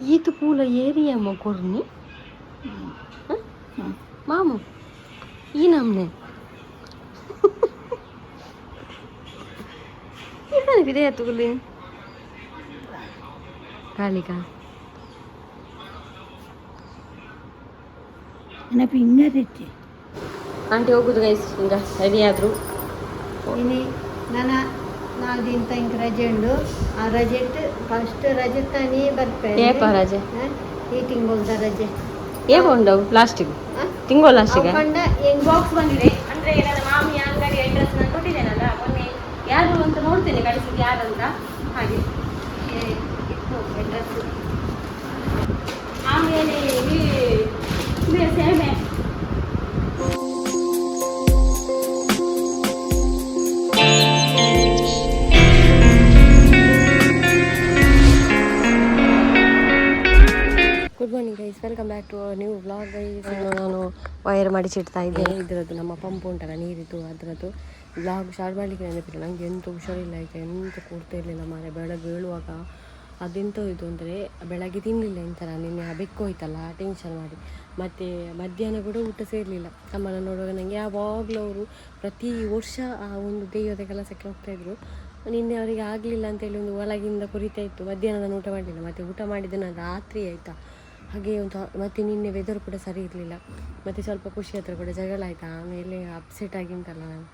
itu pula area mau korni mamu ಈ ನಮ್ನೆ ಇದನ್ನ ಬಿದೆ ತುಗುಲಿ ಕಾಲಿಕ ನೆನಪು ಹಿಂಗದೈತಿ ಆಂಟಿ ಹೋಗುದು ಗೈಸ್ ಈಗ ರೆಡಿ ಆದ್ರು ಇನಿ ನಾಲ್ದಿಂತ ಹಿಂಗೆ ರಜೆ ಉಂಡು ಆ ರಜೆ ಫಸ್ಟ್ ರಜೆ ತಾನೇ ಬರ್ತಾರೆ ಏಪ ರಜೆ ಈ ತಿಂಗಳದ ರಜೆ ಏಪ ಉಂಡವು ಲಾಸ್ಟಿಗೆ ತಿಂಗಳು ಲಾಸ್ಟಿಗೆ ಹೆಂಗ್ ಬಾಕ್ಸ್ ಬಂದಿದೆ ಅಂದ್ರೆ ನನ್ನ ಮಾಮಿಯ ಅಂಗಡಿ ಅಡ್ರೆಸ್ ನಾನು ಕೊಟ್ಟಿದ್ದೇನಲ್ಲ ಮೊನ್ನೆ ಯಾರು ಅಂತ ನೋಡ್ತೇನೆ ಕಳಿಸಿದ್ದು ಯಾರಂತ ಹಾಗೆ ಇತ್ತು ಅಡ್ರೆಸ್ ಆಮೇಲೆ ಸೇಮೆ good morning guys, welcome back to new vlog guys. ನಾನು ವೈರ್ ಮಡಿಚಿಡ್ತಾ ಇದ್ದೆ. ಇದರದ್ದು ನಮ್ಮ ಪಂಪ್ ಉಂಟಲ್ಲ ನೀರಿದ್ದು, ಅದರದ್ದು ವ್ಲಾಗ್ ಸ್ಟಾರ್ಟ್ ಮಾಡಲಿಕ್ಕೆ ನೆನಪಿಲ್ಲ ನನಗೆ. ಎಂತ ಹುಷಾರಿಲ್ಲ, ಈಗ ಎಂತ ಕೊಡ್ತಾ ಇರಲಿಲ್ಲ ಮಾರೆ. ಬೆಳಗ್ಗೆ ಹೇಳುವಾಗ ಅದೆಂತ ಇದು ಅಂದರೆ ಬೆಳಗ್ಗೆ ತಿನ್ನಲಿಲ್ಲ ಎಂಥರ. ನಿನ್ನೆ ಬೆಕ್ಕು ಹೋಯ್ತಲ್ಲ ಟೆನ್ಷನ್ ಮಾಡಿ. ಮತ್ತು ಮಧ್ಯಾಹ್ನ ಕೂಡ ಊಟ ಸೇರಲಿಲ್ಲ. ಅಮ್ಮನ ನೋಡುವಾಗ ನನಗೆ ಯಾವಾಗಲೂ ಅವರು ಪ್ರತಿ ವರ್ಷ ಆ ಒಂದು ದೈವದ ಕೆಲಸಕ್ಕೆ ಹೋಗ್ತಾಯಿದ್ರು. ನಿನ್ನೆ ಅವರಿಗೆ ಆಗಲಿಲ್ಲ ಅಂತೇಳಿ ಒಂದು ಒಳಗಿಂದ ಕುರಿತಾ ಇತ್ತು. ಮಧ್ಯಾಹ್ನದ ಊಟ ಮಾಡಲಿಲ್ಲ. ಮತ್ತು ಊಟ ಮಾಡಿದ್ದು ನಾನು ರಾತ್ರಿ ಆಯಿತಾ. ಹಾಗೆ ಒಂದು ಮತ್ತು ನಿನ್ನೆ ವೆದರ್ ಕೂಡ ಸರಿ ಇರಲಿಲ್ಲ. ಮತ್ತು ಸ್ವಲ್ಪ ಖುಷಿ ಹತ್ರ ಕೂಡ ಜಗಳ ಆಯಿತಾ. ಆಮೇಲೆ ಅಪ್ಸೆಟ್ ಆಗಿ ಉಂಟಲ್ಲ ನಾನು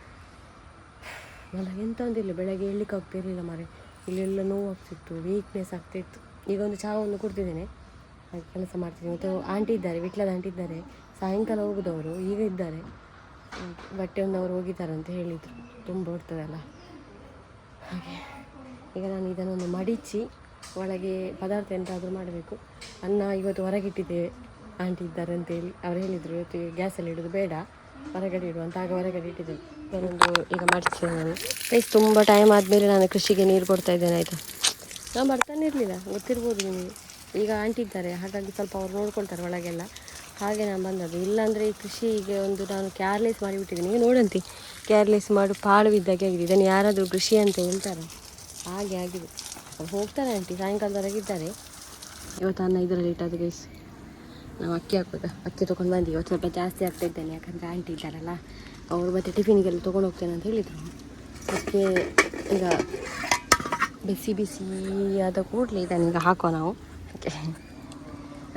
ಎಂತ ಒಂದಿಲ್ಲ. ಬೆಳಗ್ಗೆ ಹೇಳಲಿಕ್ಕೆ ಆಗ್ತಿರಲಿಲ್ಲ ಮಾರೆ. ಇಲ್ಲೆಲ್ಲ ನೋವು ಆಗ್ತಿತ್ತು, ವೀಕ್ನೆಸ್ ಆಗ್ತಾಯಿತ್ತು. ಈಗ ಒಂದು ಚಹಾವನ್ನು ಕುಡ್ತಿದ್ದೇನೆ, ಹಾಗೆ ಕೆಲಸ ಮಾಡ್ತಿದ್ದೀನಿ. ಮತ್ತು ಆಂಟಿ ಇದ್ದಾರೆ, ವಿಟ್ಲದ ಆಂಟಿ ಇದ್ದಾರೆ. ಸಾಯಂಕಾಲ ಹೋಗೋದವರು, ಈಗ ಇದ್ದಾರೆ. ಬಟ್ಟೆ ಒಂದು ಅವರು ಹೋಗಿದ್ದಾರೆ ಅಂತ ಹೇಳಿದರು, ತುಂಬ ಹೊಡ್ತದಲ್ಲ ಹಾಗೆ. ಈಗ ನಾನು ಇದನ್ನೊಂದು ಮಡಿಚಿ ಒಳಗೆ ಪದಾರ್ಥ ಎಂತಾದರೂ ಮಾಡಬೇಕು. ಅನ್ನ ಇವತ್ತು ಹೊರಗಿಟ್ಟಿದ್ದೇವೆ, ಆಂಟಿ ಇದ್ದಾರೆ ಅಂತೇಳಿ ಅವ್ರು ಹೇಳಿದರು. ಇವತ್ತು ಗ್ಯಾಸಲ್ಲಿ ಇಡೋದು ಬೇಡ, ಹೊರಗಡೆ ಇಡುವಂತ. ಆಗ ಹೊರಗಡೆ ಇಟ್ಟಿದ್ದೇವೆ. ನಾನೊಂದು ಈಗ ಮಾಡ್ತೇನೆ ನಾನು ಪ್ಲೀಸ್. ತುಂಬ ಟೈಮ್ ಆದಮೇಲೆ ನಾನು ಕೃಷಿಗೆ ನೀರು ಕೊಡ್ತಾ ಇದ್ದೇನೆ ಆಯಿತಾ. ನಾನು ಬರ್ತಾನೆ ಇರಲಿಲ್ಲ, ಗೊತ್ತಿರ್ಬೋದು ನಿಮಗೆ. ಈಗ ಆಂಟಿ ಇದ್ದಾರೆ, ಹಾಗಾಗಿ ಸ್ವಲ್ಪ ಅವ್ರು ನೋಡ್ಕೊಳ್ತಾರೆ ಒಳಗೆಲ್ಲ. ಹಾಗೆ ನಾನು ಬಂದದ್ದು. ಇಲ್ಲಾಂದರೆ ಈ ಕೃಷಿಗೆ ಒಂದು ನಾನು ಕೇರ್ಲೆಸ್ ಮಾಡಿಬಿಟ್ಟಿದ್ದೀನಿ. ಈಗ ನೋಡಂತಿ, ಕೇರ್ಲೆಸ್ ಮಾಡು ಪಾಳು ಬಿದ್ದಾಗೆ ಆಗಿದೆ. ಇದನ್ನು ಯಾರಾದರೂ ಕೃಷಿ ಅಂತ ಹೇಳ್ತಾರೆ, ಹಾಗೆ ಆಗಿದೆ. ಹೋಗ್ತಾರೆ ಆಂಟಿ, ಸಾಯಂಕಾಲದವರೆಗಿದ್ದಾರೆ. ಇವತ್ತು ಅನ್ನ ಇದರಲ್ಲಿ ಇಟ್ಟದ್ದು ಗೈಸ್. ನಾವು ಅಕ್ಕಿ ಹಾಕ್ಬೇಕು, ಅಕ್ಕಿ ತೊಗೊಂಡು ಬಂದು ಇವತ್ತು ಸ್ವಲ್ಪ ಜಾಸ್ತಿ ಆಗ್ತಾ ಇದ್ದೇನೆ. ಯಾಕಂದರೆ ಆಂಟಿ ಇದ್ದಾರಲ್ಲ, ಅವರು ಮತ್ತು ಟಿಫಿನಿಗೆಲ್ಲ ತೊಗೊಂಡು ಹೋಗ್ತೇನೆ ಅಂತ ಹೇಳಿದರು. ಅದಕ್ಕೆ ಈಗ ಬಿಸಿ ಬಿಸಿ ಆದ ಕೂಡಲೇ ಇದನ್ನೀಗ ಹಾಕೋ ನಾವು. ಓಕೆ,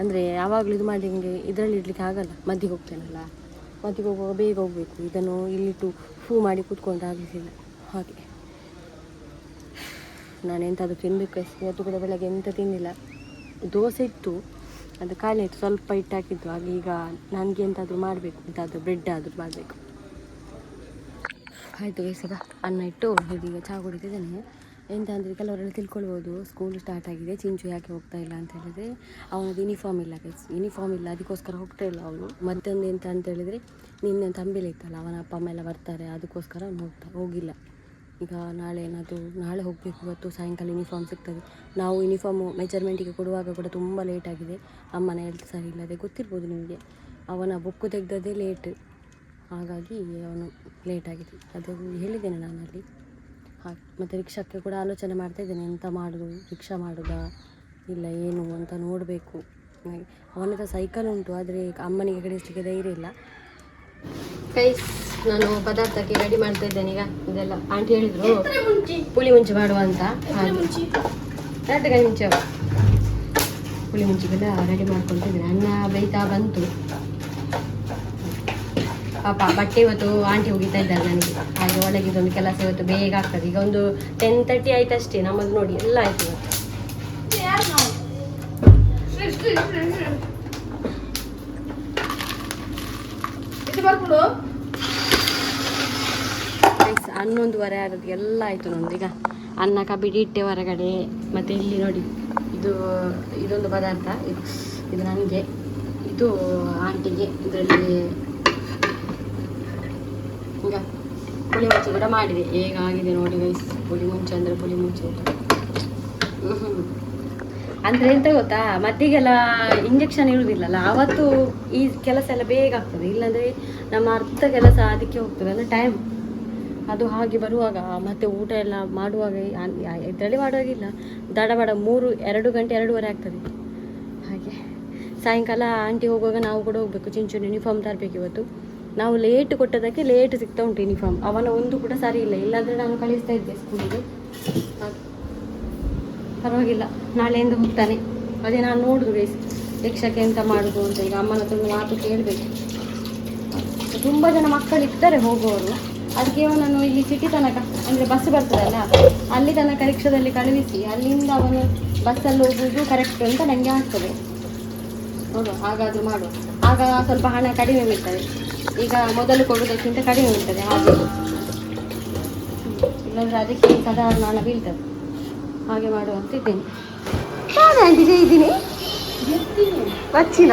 ಅಂದರೆ ಯಾವಾಗಲೂ ಇದು ಮಾಡಿ ಹಿಂಗೆ ಇದರಲ್ಲಿ ಇಡಲಿಕ್ಕೆ ಆಗಲ್ಲ. ಮದ್ದಿಗೆ ಹೋಗ್ತೇನಲ್ಲ, ಮದ್ದಿಗೆ ಹೋಗುವಾಗ ಬೇಗ ಹೋಗಬೇಕು. ಇದನ್ನು ಇಲ್ಲಿಟ್ಟು ಹೂ ಮಾಡಿ ಕೂತ್ಕೊಂಡು ಆಗಲಿಕ್ಕಿಲ್ಲ. ಹಾಗೆ ನಾನು ಎಂಥದ್ದು ತಿನ್ನಬೇಕು. ಇವತ್ತು ಕೂಡ ಬೆಳಗ್ಗೆ ಎಂತ ತಿನ್ನಿಲ್ಲ. ದೋಸೆ ಇತ್ತು, ಅದು ಖಾಲಿ ಆಯಿತು. ಸ್ವಲ್ಪ ಹಿಟ್ಟು ಹಾಕಿದ್ದು. ಹಾಗೆ ಈಗ ನನಗೆ ಎಂತಾದರೂ ಮಾಡಬೇಕು, ಎಂತಾದರೂ ಬ್ರೆಡ್ ಆದರೂ ಮಾಡಬೇಕು. ಆಯಿತು ಬೇಸದ ಅನ್ನ ಇಟ್ಟು ಇದೀಗ ಚಹಾ ಕುಡಿತಿದ್ದೇನೆ. ಎಂತ ಅಂದರೆ ಕೆಲವರೆಲ್ಲ ತಿಳ್ಕೊಳ್ಬೋದು, ಸ್ಕೂಲ್ ಸ್ಟಾರ್ಟ್ ಆಗಿದೆ, ಚಿಂಚು ಯಾಕೆ ಹೋಗ್ತಾ ಇಲ್ಲ ಅಂತ ಹೇಳಿದರೆ ಅವನದು ಯೂನಿಫಾರ್ಮ್ ಇಲ್ಲ ಗೈಸ್. ಯೂನಿಫಾರ್ಮ್ ಇಲ್ಲ, ಅದಕ್ಕೋಸ್ಕರ ಹೋಗ್ತಾ ಇಲ್ಲ ಅವನು. ಮತ್ತೊಂದು ಎಂತ ಅಂತ ಹೇಳಿದರೆ ನಿನ್ನೆ ತಂಬಿಲೆ ಇತ್ತಲ್ಲ, ಅವನ ಅಪ್ಪ ಅಮ್ಮ ಎಲ್ಲ ಬರ್ತಾರೆ, ಅದಕ್ಕೋಸ್ಕರ ಅವನು ಹೋಗಿಲ್ಲ. ಈಗ ನಾಳೆ ಹೋಗಬೇಕು. ಇವತ್ತು ಸಾಯಂಕಾಲ ಯೂನಿಫಾರ್ಮ್ ಸಿಗ್ತದೆ. ನಾವು ಯೂನಿಫಾರ್ಮು ಮೆಜರ್ಮೆಂಟಿಗೆ ಕೊಡುವಾಗ ಕೂಡ ತುಂಬ ಲೇಟ್ ಆಗಿದೆ. ಅಮ್ಮನ ಹೆಲ್ತ್ ಸರಿ ಇಲ್ಲದೆ, ಗೊತ್ತಿರ್ಬೋದು ನಿಮಗೆ. ಅವನ ಬುಕ್ಕು ತೆಗೆದದ್ದೇ ಲೇಟ್, ಹಾಗಾಗಿ ಅವನು ಲೇಟ್ ಆಗಿದೆ. ಅದು ಹೇಳಿದ್ದೇನೆ ನಾನಲ್ಲಿ. ಹಾಗೆ ಮತ್ತು ರಿಕ್ಷಾಕ್ಕೆ ಕೂಡ ಆಲೋಚನೆ ಮಾಡ್ತಾಯಿದ್ದೇನೆ, ಎಂತ ಮಾಡೋದು, ರಿಕ್ಷಾ ಮಾಡೋದಾ ಇಲ್ಲ ಏನು ಅಂತ ನೋಡಬೇಕು. ಹಾಗೆ ಅವನ ಹತ್ರ ಸೈಕಲ್ ಉಂಟು, ಆದರೆ ಅಮ್ಮನಿಗೆ ಕಳಿಸ್ಲಿಕ್ಕೆ ಧೈರ್ಯ ಇಲ್ಲ. ಕೈಸ್, ನಾನು ಪದಾರ್ಥಕ್ಕೆ ರೆಡಿ ಮಾಡ್ತಾ ಇದ್ದೇನೆ ಈಗ. ಇದೆಲ್ಲ ಆಂಟಿ ಹೇಳಿದರು ಪುಳಿ ಮುಂಚಿ ಮಾಡುವ ಅಂತ. ಹಾಗೆ ಕೈ ಮುಂಚೆ ಪುಳಿ ಮುಂಚಿಗೆಲ್ಲ ರೆಡಿ ಮಾಡ್ಕೊಳ್ತಿದ್ದೇನೆ. ಅನ್ನ ಬೇಯ್ತಾ ಬಂತು. ಪಾಪ ಬಟ್ಟೆ ಇವತ್ತು ಆಂಟಿ ಹೋಗಿತಾ ಇದ್ದಾರೆ ನನಗೆ. ಹಾಗೆ ಒಳಗಿದೊಂದು ಕೆಲಸ ಇವತ್ತು ಬೇಗ ಆಗ್ತದೆ. ಈಗ ಒಂದು 10:30 ಆಯ್ತು ಅಷ್ಟೇ. ನಮ್ಮದು ನೋಡಿ ಎಲ್ಲ ಆಯ್ತು ಇವತ್ತು. ಗೈಸ್ 11:30 ಆಗೋದು ಎಲ್ಲ ಆಯಿತು ನಮ್ಮದು. ಈಗ ಅನ್ನ ಕಬ್ಬಿಡಿ ಇಟ್ಟೆ ಹೊರಗಡೆ. ಮತ್ತು ಇಲ್ಲಿ ನೋಡಿ, ಇದೊಂದು ಪದಾರ್ಥ, ಇದು ನನಗೆ, ಇದು ಆಂಟಿಗೆ. ಇದರಲ್ಲಿ ಈಗ ಪುಳಿ ಮುಂಚೆ ಕೂಡ ಮಾಡಿದೆ. ಹೇಗಾಗಿದೆ ನೋಡಿ ಗೈಸ್. ಪುಳಿ ಮುಂಚೆ ಅಂದರೆ ಪುಳಿ ಮುಂಚೆ ಅಂದರೆ ಎಂತ ಗೊತ್ತಾ, ಮದ್ದಿಗೆಲ್ಲ ಇಂಜೆಕ್ಷನ್ ಇರುವುದಿಲ್ಲಲ್ಲ, ಆವತ್ತು ಈ ಕೆಲಸ ಎಲ್ಲ ಬೇಗ ಆಗ್ತದೆ. ಇಲ್ಲಾಂದರೆ ನಮ್ಮ ಅರ್ಧ ಕೆಲಸ ಅದಕ್ಕೆ ಹೋಗ್ತದೆ ಅಂದರೆ ಟೈಮ್. ಅದು ಹಾಗೆ ಬರುವಾಗ ಮತ್ತು ಊಟ ಎಲ್ಲ ಮಾಡುವಾಗ ಇದರಲ್ಲಿ ಮಾಡುವಾಗಿಲ್ಲ, ದಡಬಡ 2 ಗಂಟೆ 2:30 ಆಗ್ತದೆ. ಹಾಗೆ ಸಾಯಂಕಾಲ ಆಂಟಿ ಹೋಗುವಾಗ ನಾವು ಕೂಡ ಹೋಗಬೇಕು. ಚಿಂಚುನ ಯೂನಿಫಾರ್ಮ್ ತರಬೇಕು ಇವತ್ತು. ನಾವು ಲೇಟ್ ಕೊಟ್ಟದಕ್ಕೆ ಲೇಟ್ ಸಿಗ್ತಾ ಉಂಟು ಯೂನಿಫಾರ್ಮ್. ಅವನ ಒಂದು ಕೂಡ ಸರಿ ಇಲ್ಲ, ಇಲ್ಲಾಂದರೆ ನಾನು ಕಳಿಸ್ತಾ ಇದ್ದೆ ಸ್ಕೂಲಿಗೆ. ಹಾಗೆ ಪರವಾಗಿಲ್ಲ, ನಾಳೆಯಿಂದ ಹೋಗ್ತಾನೆ. ಅದೇ ನಾನು ನೋಡುದು ಗೈಸ್ ರಿಕ್ಷಾಕ್ಕೆ ಎಂತ ಮಾಡೋದು ಅಂತ. ಈಗ ಅಮ್ಮನ ಹತ್ರ ಒಂದು ಮಾತು ಕೇಳಬೇಕು. ತುಂಬ ಜನ ಮಕ್ಕಳು ಇರ್ತಾರೆ ಹೋಗುವವರು. ಅದಕ್ಕೆ ಅವನನ್ನು ಇಲ್ಲಿ ಸಿಟಿ ತನಕ ಅಂದರೆ ಬಸ್ ಬರ್ತದಲ್ಲ ಅಲ್ಲಿ ತನಕ ರಿಕ್ಷಾದಲ್ಲಿ ಕಳುಹಿಸಿ ಅಲ್ಲಿಂದ ಅವನು ಬಸ್ಸಲ್ಲಿ ಹೋಗುವುದು ಕರೆಕ್ಟ್ ಅಂತ ನನಗೆ ಆಗ್ತದೆ. ನೋಡುವ ಹಾಗಾದರೂ ಮಾಡುವ. ಆಗ ಸ್ವಲ್ಪ ಹಣ ಕಡಿಮೆ ಬೀಳ್ತದೆ. ಈಗ ಮೊದಲು ಕೊಡುವುದಕ್ಕಿಂತ ಕಡಿಮೆ ಬೀಳ್ತದೆ ಹಾಗೆ. ಇಲ್ಲಾಂದರೆ ಅದಕ್ಕೆ ಸಾಧಾರಣ ಹಣ ಬೀಳ್ತದೆ. ಹಾಗೆ ಮಾಡುವಂತಿದ್ದೇನೆ. ನಾನು ಆಂಟಿಗೆ ಇದ್ದೀನಿ ಬಚ್ಚಿನ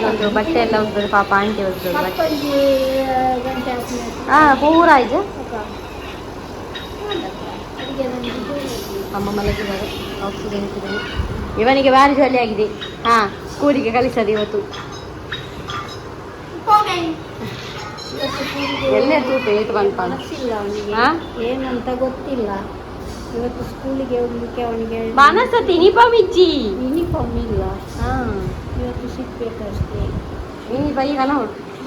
ಒಂದು ಬಟ್ಟೆ ಎಲ್ಲ ಹೋಗ್ತದೆ ಪಾಪ ಆಂಟಿ ಹೋಗ್ತದೆ ಪೂರ ಆಯ್ತು. ಅಮ್ಮ ಮಲಗಿದ್ದಾರೆ, ಆಕ್ಸಿಜನ್ ಇಟ್ಟಿದ್ದೇನೆ. ಇವನಿಗೆ ಭಾರಿ ಜಾಲಿ ಆಗಿದೆ. ಹಾಂ, ಸ್ಕೂಲಿಗೆ ಕಳಿಸೋದು ಇವತ್ತು. ಎಲ್ಲೇ ತೂತು ಏಟು ಬಂತ ಹಾಂ ಏನಂತ ಗೊತ್ತಿಲ್ಲ. ಇವತ್ತು ಸ್ಕೂಲಿಗೆ ಹೋಗ್ಲಿಕ್ಕೆ ಅವನಿಗೆ ಬಾನಸತಿ ಯೂನಿಫಾರ್ಮ್ ಇಜ್ಜಿ ಯೂನಿಫಾರ್ಮ್ ಇಲ್ಲ. ಹಾಂ, ಇವತ್ತು ಸಿಗ್ಬೇಕಷ್ಟೇ. ini bayi kana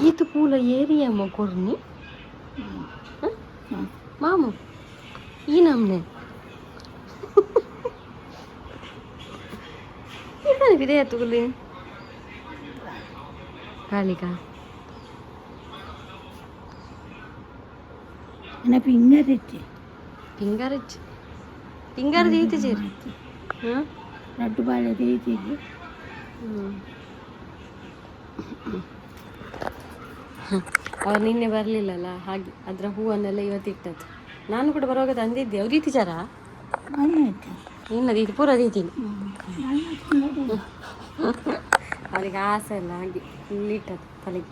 itu pula area mau kurni mamu ini namne ini video tu kulin kali ka ana finger itti finger deite je ha nattu bale deite je. ಅವ್ರು ನಿನ್ನೆ ಬರಲಿಲ್ಲಲ್ಲ, ಹಾಗೆ ಅದರ ಹೂವನ್ನೆಲ್ಲ ಇವತ್ತು ಇಟ್ಟದ್ದು. ನಾನು ಕೂಡ ಬರುವಾಗ ತಂದಿದ್ದೆ. ಅವ್ರು ರೀತಿಚಾರ ಇಲ್ಲ ರೀತಿ ಪೂರ ರೀತೀನಿ ಅವರಿಗೆ ಆಸೆ ಎಲ್ಲ ಹಾಗೆ ಇಲ್ಲಿ ಇಟ್ಟದ್ದು ತಲೆಗೆ.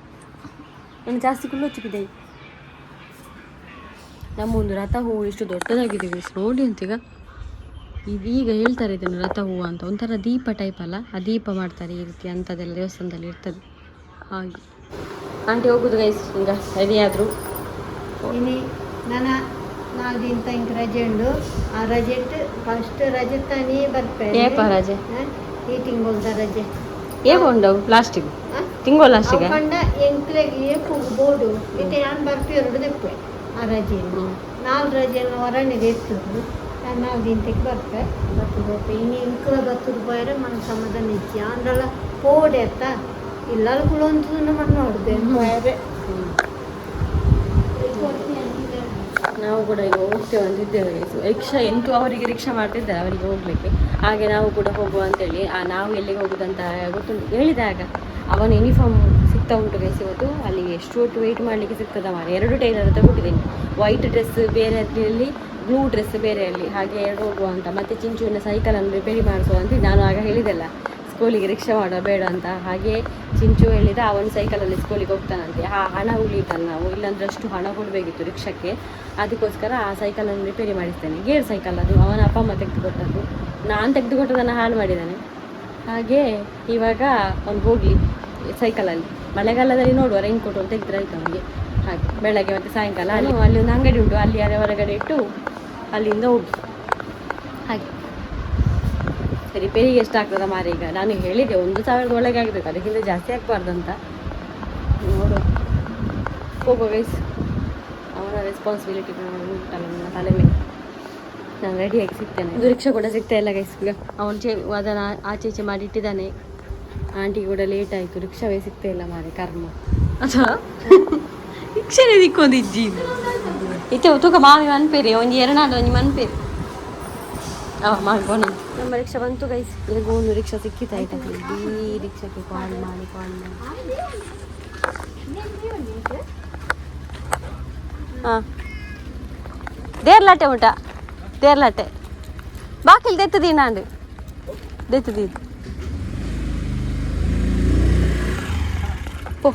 ನಾನು ಜಾಸ್ತಿ ಕುಳ್ಳೊಚ್ಚಿದೆ. ನಮ್ಮ ಒಂದು ರಥ ಹೂವು ಇಷ್ಟು ದೊಡ್ಡದಾಗಿದೆ ನೋಡಿ ಅಂತೀಗ. ಇದೀಗ ಹೇಳ್ತಾರೆ ಇದನ್ನು ರಥ ಹೂವು ಅಂತ. ಒಂಥರ ದೀಪ ಟೈಪ್ ಅಲ್ಲ, ಆ ದೀಪ ಮಾಡ್ತಾರೆ ಈ ರೀತಿ ಅಂಥದ್ದೆಲ್ಲ ದೇವಸ್ಥಾನದಲ್ಲಿ ಇರ್ತದೆ. ಹಾಗೆ ಆಂಟಿ ಹೋಗುದು ಗೈಸ್. ಈಗ ರೆಡಿ ಆದರು. ಇನಿ ನನ್ನ 4 ದಿನ ತನಕ ರಜೆ ಉಂಡು. ಆ ರಜೆ ಫಸ್ಟ್ ರಜೆ ತಾನೇ ಬರ್ತಾರೆ. ರಜೆ ಈ ತಿಂಗಳದ ರಜೆ ಏಕೊಂಡವು ಲಾಸ್ಟಿಗೆ ತಿಂಗಳು ಲಾಸ್ಟಿಗೆ ಕಂಡ ಎಂಕ್ಲೆಗೆ ಬೋರ್ಡು ಇದು ನಾನು ಬರ್ಪಿ 2 ದಿಪ್ಪೆ ಆ ರಜೆಯನ್ನು 4 ರಜೆಯನ್ನು ಹೊರಣಿಗೆ ಇರ್ತದೆ. 4 ದಿನಕ್ಕೆ ಬರ್ಪೆ ಇನ್ನು ಎಂಕ್ಲ 10 ರೂಪಾಯಿ మన ಸಮಾಧಾನ ಇಚ್ಚಿ ಅಂದ್ರಲ್ಲ ಪೋಡೆ ಅತ್ತ ಇಲ್ಲ ಕುಳೊಂದು ನಮ್ಮ ನೋಡಿದೆ. ನಾವು ಕೂಡ ಈಗ ಹೋಗ್ತೇವೆ ಅಂತಿದ್ದೇವೆ. ರಿಕ್ಷಾ ಎಂತೂ ಅವರಿಗೆ ರಿಕ್ಷಾ ಮಾಡ್ತಿದ್ದಾರೆ ಅವರಿಗೆ ಹೋಗ್ಲಿಕ್ಕೆ. ಹಾಗೆ ನಾವು ಕೂಡ ಹೋಗುವ ಅಂತೇಳಿ ನಾವು ಎಲ್ಲಿಗೆ ಹೋಗುದಂತ ಗೊತ್ತುಂಟು ಹೇಳಿದಾಗ ಅವನ ಯೂನಿಫಾರ್ಮ್ ಸಿಗ್ತಾ ಉಂಟು ಗೈಸ್ ಇವತ್ತು. ಅಲ್ಲಿ ಎಷ್ಟು ಹೊತ್ತು ವೆಯ್ಟ್ ಮಾಡಲಿಕ್ಕೆ ಸಿಗ್ತದ ಮಾರೆ. 2 ಟೈಲರ್ ತಗೊಟ್ಟಿದ್ದೀನಿ. ವೈಟ್ ಡ್ರೆಸ್ ಬೇರೆ ಅಲ್ಲಿ, ಬ್ಲೂ ಡ್ರೆಸ್ ಬೇರೆ ಅಲ್ಲಿ, ಹಾಗೆ 2 ಹೋಗುವ ಅಂತ. ಮತ್ತು ಚಿಂಚುವಿನ ಸೈಕಲನ್ನು ರಿಪೇರಿ ಮಾಡಿಸುವ ಅಂತ ನಾನು ಆಗ ಹೇಳಿದೆಲ್ಲ ಸ್ಕೂಲಿಗೆ ರಿಕ್ಷಾ ಮಾಡೋ ಬೇಡ ಅಂತ. ಹಾಗೆ ಚಿಂಚು ಹೇಳಿದ ಅವನ ಸೈಕಲಲ್ಲಿ ಸ್ಕೂಲಿಗೆ ಹೋಗ್ತಾನಂತೆ. ಆ ಹಣ ಉಳಿತಲ್ಲ, ನಾವು ಇಲ್ಲಾಂದ್ರೆ ಅಷ್ಟು ಹಣ ಕೊಡಬೇಕಿತ್ತು ರಿಕ್ಷಕ್ಕೆ. ಅದಕ್ಕೋಸ್ಕರ ಆ ಸೈಕಲನ್ನು ರಿಪೇರಿ ಮಾಡಿಸ್ತೇನೆ. ಗೇರ್ ಸೈಕಲ್ ಅದು, ಅವನ ಅಪ್ಪ ಅಮ್ಮ ತೆಗೆದುಕೊಟ್ಟದ್ದು. ನಾನು ತೆಗೆದುಕೊಟ್ಟದನ್ನು ಹಾಳು ಮಾಡಿದ್ದಾನೆ. ಹಾಗೆ ಇವಾಗ ಅವ್ನು ಹೋಗಲಿ ಸೈಕಲಲ್ಲಿ. ಮಳೆಗಾಲದಲ್ಲಿ ನೋಡುವ ರೈನ್ ಕೋಟ್ ಅಂತ ತೆಗೆದ್ರೆ ಆಯ್ತು ಅವನಿಗೆ. ಹಾಗೆ ಬೆಳಗ್ಗೆ ಮತ್ತು ಸಾಯಂಕಾಲ ಅಲ್ಲಿ ಒಂದು ಅಂಗಡಿ ಉಂಟು, ಅಲ್ಲಿ ಹೊರಗಡೆ ಇಟ್ಟು ಅಲ್ಲಿಂದ ಹೋಗಿ. ಹಾಗೆ ರಿಪೇರಿಗೆ ಎಷ್ಟು ಆಗ್ತದೆ ಮಾರೆ. ಈಗ ನಾನು ಹೇಳಿದೆ 1,000 ಒಳಗೆ ಆಗಬೇಕು, ಅದಕ್ಕಿಂತ ಜಾಸ್ತಿ ಆಗಬಾರ್ದು ಅಂತ. ನೋಡು ಹೋಗೋ ಗೈಸ್. ಅವನ ರೆಸ್ಪಾನ್ಸಿಬಿಲಿಟಿ ಉಂಟಲ್ಲ ನನ್ನ ತಲೆ ಮೇಲೆ. ನಾನು ರೆಡಿಯಾಗಿ ಸಿಗ್ತೇನೆ. ಇದು ರಿಕ್ಷಾ ಕೂಡ ಸಿಗ್ತಾ ಇಲ್ಲ ಗೈಸ್. ಈಗ ಅವನು ಅದನ್ನು ಆಚೆ ಈಚೆ ಮಾಡಿ ಇಟ್ಟಿದ್ದಾನೆ. ಆಂಟಿಗೆ ಕೂಡ ಲೇಟ್ ಆಯಿತು, ರಿಕ್ಷಾವೇ ಸಿಗ್ತಾ ಇಲ್ಲ ಮಾರೆ. ಕರ್ಮ ಅಥವಾ ರಿಕ್ಷಾನೇ ದಿಕ್ಕೊಂದಿಜ್ಜಿ ಇತ್ತೆ ತೂಕ ಮಾವಿ ಮನ್ಪೇರಿ ಒಂದು 2 ಒಂದು ಮನ್ಪೇರಿ ಮಾಡ್ಬೋಣ. ನಮ್ಮ ರಿಕ್ಷಾ ಬಂತು ಗೈಸ್. ಈಗ ಒಂದು ರಿಕ್ಷಾ ಸಿಕ್ಕಿತ್ತಾಯ್ತಾ. ಈ ರಿಕ್ಷಾಕ್ಕೆ ಕಾಲ್ ಮಾಡಿ ಹಾಂ ದೇರ್ಲಾಟೆ ಉಂಟ ದೇರ್ಲಾಟೆ ಬಾಕಿಲ್ ದೆತ್ತದಿ ನಾನು ದೆತ್ತದಿ ಓ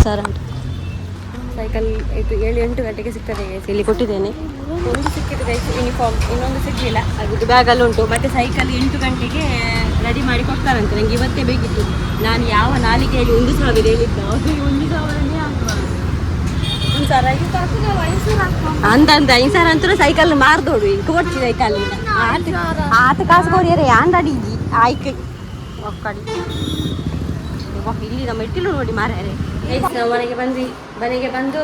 ಸರ್ ಸೈಕಲ್ ಇದು 7-8 ಗಂಟೆಗೆ ಸಿಗ್ತದೆ ಇಲ್ಲಿ ಕೊಟ್ಟಿದ್ದೇನೆ. ಒಂದು ಸಿಕ್ಕಿದ್ದು ಗೈಸ್ ಯೂನಿಫಾರ್ಮ್, ಇನ್ನೊಂದು ಸಿಗಲಿಲ್ಲ. ಅದು ಬ್ಯಾಗಲ್ಲಿ ಉಂಟು. ಮತ್ತು ಸೈಕಲ್ 8 ಗಂಟೆಗೆ ರೆಡಿ ಮಾಡಿ ಕೊಡ್ತಾರಂತೆ. ನನಗೆ ಇವತ್ತೇ ಬೇಕಿತ್ತು. ನಾನು ಯಾವ ನಾಲಿಗೆಯಲ್ಲಿ 1,000 ಹೇಳಿದ್ದ, ಅದು 1,000ನೇ ಆಗುವ. 1,000 ಅಂದ 5,000 ಅಂತೂ ಸೈಕಲ್ ಮಾರ್ದೋಡು ಈಗ ಕೊಡ್ತಿ ಸೈಕಲ್ ಆತ ಕಾಸು ಕೊಡಿಯರೆ ಆಂಡಾಡಿ ಆಯ್ಕೆ ಒಕ್ಕಡಿ. ಇಲ್ಲಿ ನಮ್ಮ ಇಟ್ಟಿಲು ನೋಡಿ ಮಾರ್ಯಾರೆ. ನಾವು ಮನೆಗೆ ಬಂದು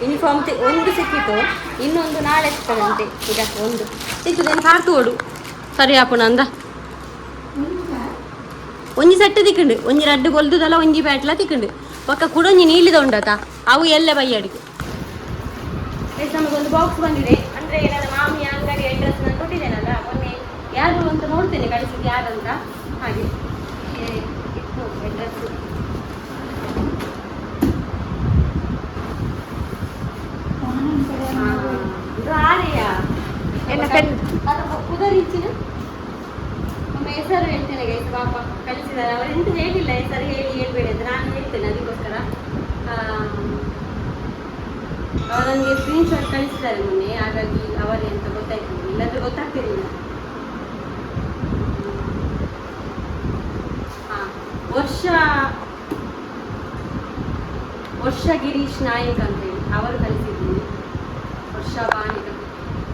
ಯೂನಿಫಾರ್ಮ್ ಒಂದು ಸಿಕ್ಕಿತ್ತು, ಇನ್ನೊಂದು ನಾಳೆ ಸಿಗ್ತದಂತೆ. ಈಗ ಒಂದು ಸಿಕ್ಕುದೇನು ಕಾರ್ತೋಡು ಸರಿ ಹಾಕೋಣ ಅಂದ. ಒಂಜಿ ಸೆಟ್ ತಿಕ್ಕಂಡು ಒಂಜಿ ರಡ್ಡು ಕೊಲ್ದುದಲ್ಲ, ಒಂಜಿ ಬ್ಯಾಟ್ಲ ತಿಕ್ಕಂಡು ಪಕ್ಕ ಕೂಡ ಒಂಜಿ ನೀಲಿದ ಉಂಡತ ಅವು ಎಲ್ಲ ಬೈಯಾಡಿಗೆ. ನಮಗೊಂದು ಬಾಕ್ಸ್ ಬಂದಿದೆ. ಅಂದರೆ ನನ್ನ ಮಾಮಿಯ ಅಂಗಡಿ ಅಡ್ರೆಸ್ ನಾನು ಕೊಟ್ಟಿದ್ದೇನಲ್ಲ, ಮೊನ್ನೆ ಯಾರು ಅಂತ ನೋಡ್ತೇನೆ ಕಳಿಸಿದ್ದು ಯಾರಂತ. ಹಾಗೆ ಇತ್ತು ಅಡ್ರೆಸ್. ಕುದರಿಚ್ಚಿನ ನಮ್ಮ ಹೆಸರು ಹೇಳ್ತೇನೆ ಗೈಸ್. ಪಾಪ ಕಳಿಸಿದ್ದಾರೆ ಅವರು, ಎಂತ ಹೇಳಿಲ್ಲ ಹೆಸರು ಹೇಳ್ಬೇಡಿ ಅಂತ ನಾನು ಹೇಳ್ತೇನೆ. ಅದಕ್ಕೋಸ್ಕರ ಅವರು ನನಗೆ ಸ್ಕ್ರೀನ್ಶಾಟ್ ಕಳಿಸಿದ್ದಾರೆ ಮೊನ್ನೆ, ಹಾಗಾಗಿ ಅವರೇ ಅಂತ ಗೊತ್ತಾಯ್ತು. ಇಲ್ಲಾಂದ್ರೆ ಗೊತ್ತಾಗ್ತಿರ್ಲಿಲ್ಲ. ವರ್ಷ ಗಿರೀಶ್ ನಾಯಕ್ ಅಂತ ಹೇಳಿ ಅವರು ಕಲಿಸಿದ್ದೀನಿ. ವರ್ಷ ಬಾಣಿಕ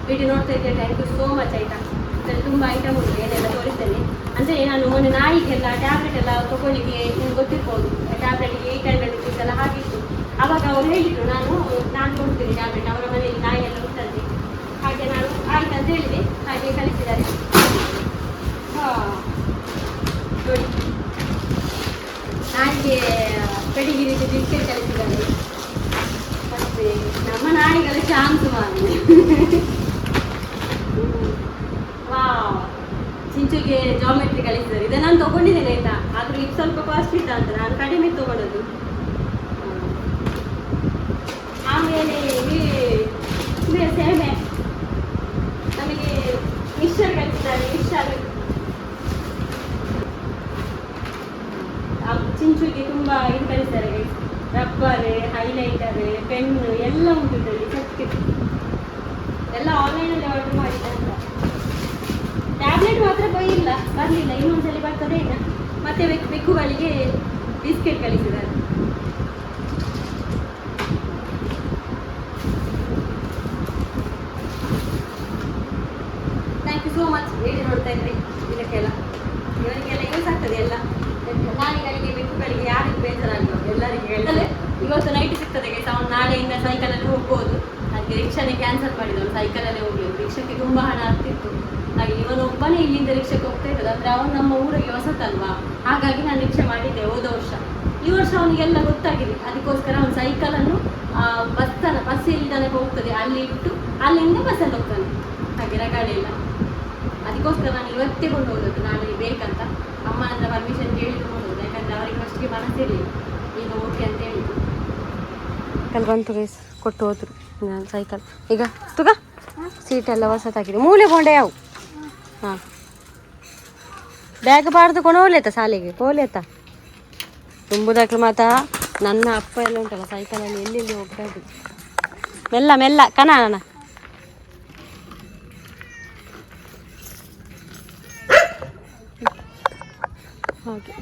ವಿಡಿಯೋ ನೋಡ್ತಾ ಇದ್ದೆ. Thank you so much. ಆಯ್ತಾ, ಇದರಲ್ಲಿ ತುಂಬ ಐಟಮ್ ಉಂಟು, ಏನೆಲ್ಲ ತೋರಿಸ್ತೇನೆ. ಅಂದರೆ ನಾನು ಮೊನ್ನೆ ನಾಯಿಗೆಲ್ಲ ಟ್ಯಾಬ್ಲೆಟ್ ಎಲ್ಲ ತೊಗೊಳ್ಳಿಕ್ಕೆ ನಿಮ್ಗೆ ಗೊತ್ತಿರ್ಬೋದು, ಟ್ಯಾಬ್ಲೆಟ್ಗೆ 800 rupees ಎಲ್ಲ ಹಾಕಿತ್ತು. ಆವಾಗ ಅವ್ರು ಹೇಳಿದ್ರು ನಾನು ಕೊಡ್ತೀನಿ ಟ್ಯಾಬ್ಲೆಟ್, ಅವರ ಮನೆಯಲ್ಲಿ ನಾಯಿ ಎಲ್ಲ ಉಂಟಂತೆ. ಹಾಗೆ ನಾನು ಆಯ್ತು ಅಂತ ಹೇಳಿದೆ. ಹಾಗೆ ಕಲಿಸಿದ್ದಾರೆ. ನೋಡಿ, ನಾಯಿಗೆ ಪೆಡಿಗಿರಿ ಬಿಸ್ಕೆಟ್ ಕಲಿಸಿದ್ದಾರೆ. ಮತ್ತೆ ನಮ್ಮ ನಾಯಿಗಳ ಚಾನ್ಸ್ ಮಾಡಿ ಚಿಂಚುಗೆ ಜಾಮೆಟ್ರಿ ಕಲಿಸಿದ್ದಾರೆ. ಇದನ್ನು ನಾನು ತೊಗೊಂಡಿದ್ದೇನೆ ಆಯ್ತಾ, ಆದರೂ ಇದು ಸ್ವಲ್ಪ ಕಾಸ್ಟ್ ಇದ್ದ ಅಂತ ನಾನು ಕಡಿಮೆ ತೊಗೊಂಡದ್ದು. ಆಮೇಲೆ ಸೇವೆ ನಮಗೆ ಮಿಕ್ಸರ್ ಕಲಿಸಿದ್ದಾರೆ. ಮಿಕ್ಸರ್ ಚಿಂಚುಗೆ ತುಂಬ ಇದು ಕಲಿಸ್ತಾರೆ. ರಬ್ಬರ್, ಹೈಲೈಟರ್, ಪೆನ್ನು ಎಲ್ಲ ಉಂಟು ಇದರಲ್ಲಿ. ಸೆಟ್ ಎಲ್ಲ ಆನ್ಲೈನಲ್ಲಿ ಆರ್ಡರ್ ಮಾಡಿದ್ದೆ ಅಂತ. ಟ್ಯಾಬ್ಲೆಟ್ ಮಾತ್ರ ಬರಲಿಲ್ಲ. ಇನ್ನೊಂದ್ಸಲಿ ಬರ್ತದೆ ಈಗ. ಮತ್ತೆ ಬೆಕ್ಕುಗಳಿಗೆ ಬಿಸ್ಕೆಟ್ ಕಲಿಸಿದ್ದಾರೆ. Thank you so much. ಹೇಳಿ ನೋಡ್ತಾ ಇದ್ರಿ ಇದಕ್ಕೆಲ್ಲ, ಇವರಿಗೆಲ್ಲ ಯೂಸ್ ಆಗ್ತದೆ ಎಲ್ಲ. ನಾಯಿಗಳಿಗೆ ಬೆಕ್ಕುಗಳಿಗೆ ಯಾರಿಗೆ ಬೇಜಾರಾಗಲ್ಲ, ಎಲ್ಲರಿಗೆ ಹೇಳ್ತಾರೆ. ಇವತ್ತು ನೈಟ್ ಸಿಗ್ತದೆ ಗೈಸ್. ಅವನು ನಾಳೆಯಿಂದ ಸೈಕಲಲ್ಲಿ ಹೋಗ್ಬೋದು. ಅದಕ್ಕೆ ರಿಕ್ಷಾನೇ ಕ್ಯಾನ್ಸಲ್ ಮಾಡಿದವನು, ಸೈಕಲಲ್ಲೇ ಹೋಗ್ಲಿಲ್ಲ. ರಿಕ್ಷಾಕ್ಕೆ ತುಂಬ ಹಣ ಆಗ್ತಿತ್ತು. ಹಾಗೆ ಇವನು ಒಬ್ಬನೇ ಇಲ್ಲಿಂದ ರಿಕ್ಷಾಕ್ಕೆ ಹೋಗ್ತಾ ಇರೋದು. ಅಂದರೆ ಅವನು ನಮ್ಮ ಊರಿಗೆ ಹೊಸತಲ್ವಾ, ಹಾಗಾಗಿ ನಾನು ರಿಕ್ಷಾ ಮಾಡಿದ್ದೆ ಹೋದ ವರ್ಷ. ಈ ವರ್ಷ ಅವನಿಗೆಲ್ಲ ಗೊತ್ತಾಗಿದೆ. ಅದಕ್ಕೋಸ್ಕರ ಅವನು ಸೈಕಲನ್ನು ಬಸ್ ಎಲ್ಲಿ ತನಕ ಹೋಗ್ತದೆ ಅಲ್ಲಿ ಇಟ್ಟು ಅಲ್ಲಿಂದ ಬಸ್ಸಲ್ಲಿ ಹೋಗ್ತಾನೆ. ಹಾಗೆ ರಗಾಡೆ ಇಲ್ಲ. ಅದಕ್ಕೋಸ್ಕರ ನಾನು ಇವತ್ತೇ ಕೊಂಡು ಹೋಗೋದು, ನಾಳೆ ಬೇಕಂತ ಅಮ್ಮನ ಹತ್ರ ಪರ್ಮಿಷನ್ ಕೇಳಿದ್ರು ಹೋಗೋದು. ಯಾಕಂದರೆ ಅವರಿಗೆ ಫಸ್ಟಿಗೆ ಮನಸ್ಸಿರಲಿಲ್ಲ, ಈಗ ಓಕೆ ಅಂತ ಹೇಳಿದ್ರು. ಸೈಕಲ್ ಬಂತು ಗೈಸ್, ಕೊಟ್ಟು ಹೋದ್ರು ನಾನು ಸೈಕಲ್. ಈಗ ತುಗ ಸೀಟೆಲ್ಲ ಹೊಸತಾಗಿದೆ. ಮೂಲೆ ಕೊಂಡೆ ಯಾವು? ಹಾಂ, ಬ್ಯಾಗ್ ಬಾರ್ದು ಕೊಂಡು ಹೋಗ್ಲೇತ ಶಾಲೆಗೆ ಹೋಗ್ಲೇತ ತುಂಬುದಾಕ್ಲು. ಮಾತಾ ನನ್ನ ಅಪ್ಪ ಎಲ್ಲ ಉಂಟಲ್ಲ ಸೈಕಲಲ್ಲಿ ಎಲ್ಲೆಲ್ಲಿ ಹೋಗ್ತಾ ಇದ್ರು. ಮೆಲ್ಲ ಮೆಲ್ಲ ಕನಾನ. ಹಾಗೆ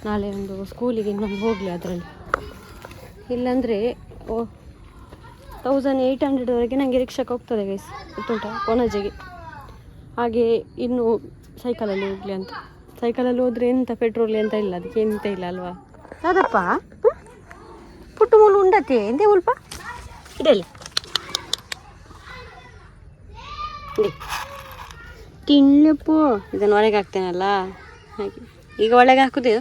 ನಾಳೆ ಒಂದು ಸ್ಕೂಲಿಗೆ ಇನ್ನೊಂದು ಹೋಗಲಿ ಅದರಲ್ಲಿ. ಇಲ್ಲಾಂದರೆ 1800ವರೆಗೆ ನನಗೆ ರಿಕ್ಷಾಕ್ಕೆ ಹೋಗ್ತದೆ ಗೈಸ್, ಗೊತ್ತುಂಟ ಕೊಣಜೆಗೆ. ಹಾಗೆ ಇನ್ನು ಸೈಕಲಲ್ಲಿ ಹೋಗಲಿ ಅಂತ. ಸೈಕಲಲ್ಲಿ ಹೋದರೆ ಎಂಥ ಪೆಟ್ರೋಲ್ ಎಂತ ಇಲ್ಲ, ಅದಕ್ಕೆ ಎಂತ ಇಲ್ಲ ಅಲ್ವಾ. ಅದಪ್ಪ ಪುಟ್ಟು ಮೂಲು ಉಂಡತ್ತೆ ಎಂದೇ ಉಲ್ಪ ಇಡಲಿ ತಿನ್ನಪ್ಪು. ಇದನ್ನು ಒಳಗೆ ಹಾಕ್ತೇನಲ್ಲ ಹಾಗೆ. ಈಗ ಒಳಗೆ ಹಾಕೋದು.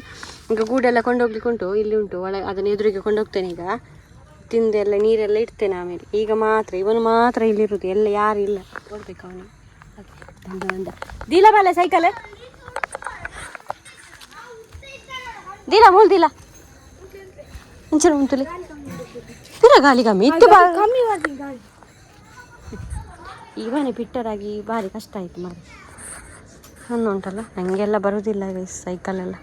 ಈಗ ಗೂಡೆಲ್ಲ ಕೊಂಡೋಗ್ಲಿಕ್ಕೆ ಉಂಟು, ಇಲ್ಲಿ ಉಂಟು ಒಳಗೆ. ಅದನ್ನು ಎದುರಿಗೆ ಕೊಂಡೋಗ್ತೇನೆ. ಈಗ ತಿಂದೆಲ್ಲ ನೀರೆಲ್ಲ ಇಡ್ತೇನೆ ಆಮೇಲೆ. ಈಗ ಮಾತ್ರ ಇವನು ಮಾತ್ರ ಇಲ್ಲಿರೋದು, ಎಲ್ಲ ಯಾರು ಇಲ್ಲ. ಕೊಡ್ಬೇಕು ಅವನಿಗೆ. ದಿಲ ಬಾಲೆ ಸೈಕಲ್ ದಿಲ ಮೂಲ್ ದಿಲ ಇಂಚರ ಉಂಟುಲಿ ದಿಲ ಗಾಳಿ ಕಮ್ಮಿ ಇತ್ತು. ಇವನೇ ಪಿಟ್ಟರಾಗಿ ಭಾರಿ ಕಷ್ಟ ಆಯಿತು ಮಾರಿ. ನನ್ನ ಉಂಟಲ್ಲ ನನಗೆಲ್ಲ ಬರೋದಿಲ್ಲ ಸೈಕಲೆಲ್ಲ.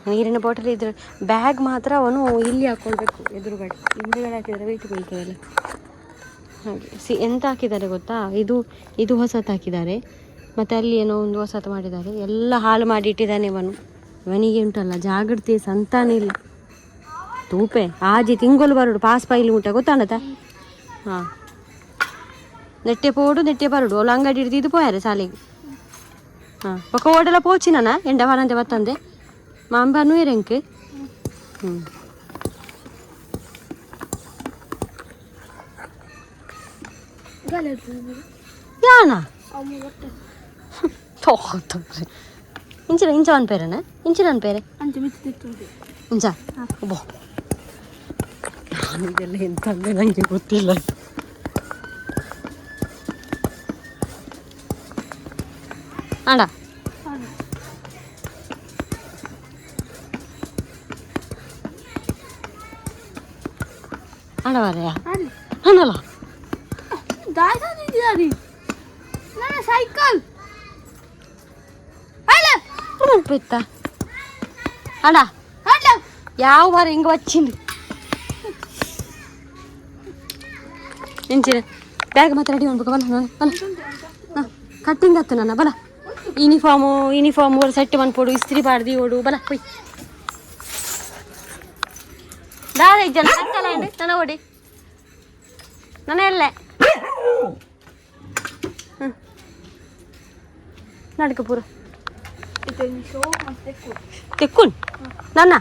ನೀರಿನ ಬಾಟಲ್ ಇದ್ರೆ ಬ್ಯಾಗ್ ಮಾತ್ರ ಅವನು ಇಲ್ಲಿ ಹಾಕ್ಕೊಳ್ಬೇಕು, ಹಿಂದುಗಡೆ ಹಾಕಿದರೆ ವೆಯ್ಟ್ ಬೀಳ್ತದಲ್ಲ ಹಾಗೆ. ಎಂತ ಹಾಕಿದ್ದಾರೆ ಗೊತ್ತಾ, ಇದು ಹೊಸತು ಹಾಕಿದ್ದಾರೆ, ಮತ್ತು ಅಲ್ಲಿ ಏನೋ ಒಂದು ಹೊಸತು ಮಾಡಿದ್ದಾರೆ, ಎಲ್ಲ ಹಾಳು ಮಾಡಿ ಇಟ್ಟಿದ್ದಾನೆ ಇವನಿಗೆ ಉಂಟಲ್ಲ ಜಾಗ್ರತೆ ಸಂತಾನ ಇಲ್ಲ. ತೂಪೆ ಆಜಿ ತಿಂಗಳು ಬರೋಡು ಪಾಸ್ ಪೈಲಿ ಊಟ ಗೊತ್ತಾಣತ. ಹಾಂ ನೆಟ್ಟೆ ಪೋಡು ನೆಟ್ಟೆ ಬರೋಡು ಅವಳು ಅಂಗಡಿ ಹಿಡಿದು ಇದು ಪೋಯಾರೆ ಶಾಲೆಗೆ. ಹಾಂ ಪಕ್ಕ ಓಡೆಲ್ಲ ಪೋಚಿನ ಎಂಡ ವಾರಂತೆ ಬತ್ತಂದೆ ಮಾಂಬನೂ ಇರಂಕ್. ಯಾನ ಇಂಚ ಒಂದು ಪೇರನ ಇಂಚಿನ ಪೇರೆ ಇಂಚ ಬೋ ನಾನಿದೆಲ್ಲ ಎಂತಂದ್ರೆ ನನಗೆ ಗೊತ್ತಿಲ್ಲ. ಆಡ ಆಡವಾರೆಯಾ ಅನ್ನಲ್ಲ ಸೈಕಲ್ ಇತ್ತ ಅಡ ಯಾವ ವಾರ ಹಿಂಗೆ వచ్చింది ಇಂಚಿನ ಬ್ಯಾಗ್ ಮಾತ್ರ ರೆಡಿ ಮಾಡ್ಬೇಕು ಬಲ ಬಲ ಕಟ್ಟಿಂಗ್ ಆಯ್ತು ನನ್ನ ಬಲ ಯೂನಿಫಾರ್ಮ್ ಓಡು ಸೆಟ್ ಮಾಡ್ಕೊಡು ಇಸ್ತ್ರಿ ಬಾಡ್ದಿ ಓಡು ಬಲ ಪೊಯ್ ದಾರ ಇಜ್ಜನ ಕತ್ತಲ ನನ್ನ ಓಡಿ ನನ್ನ ಎಲ್ಲೆ ನಡ್ಕ ಪೂರ ತೆಕ್ಕುನ್ ನನ್ನ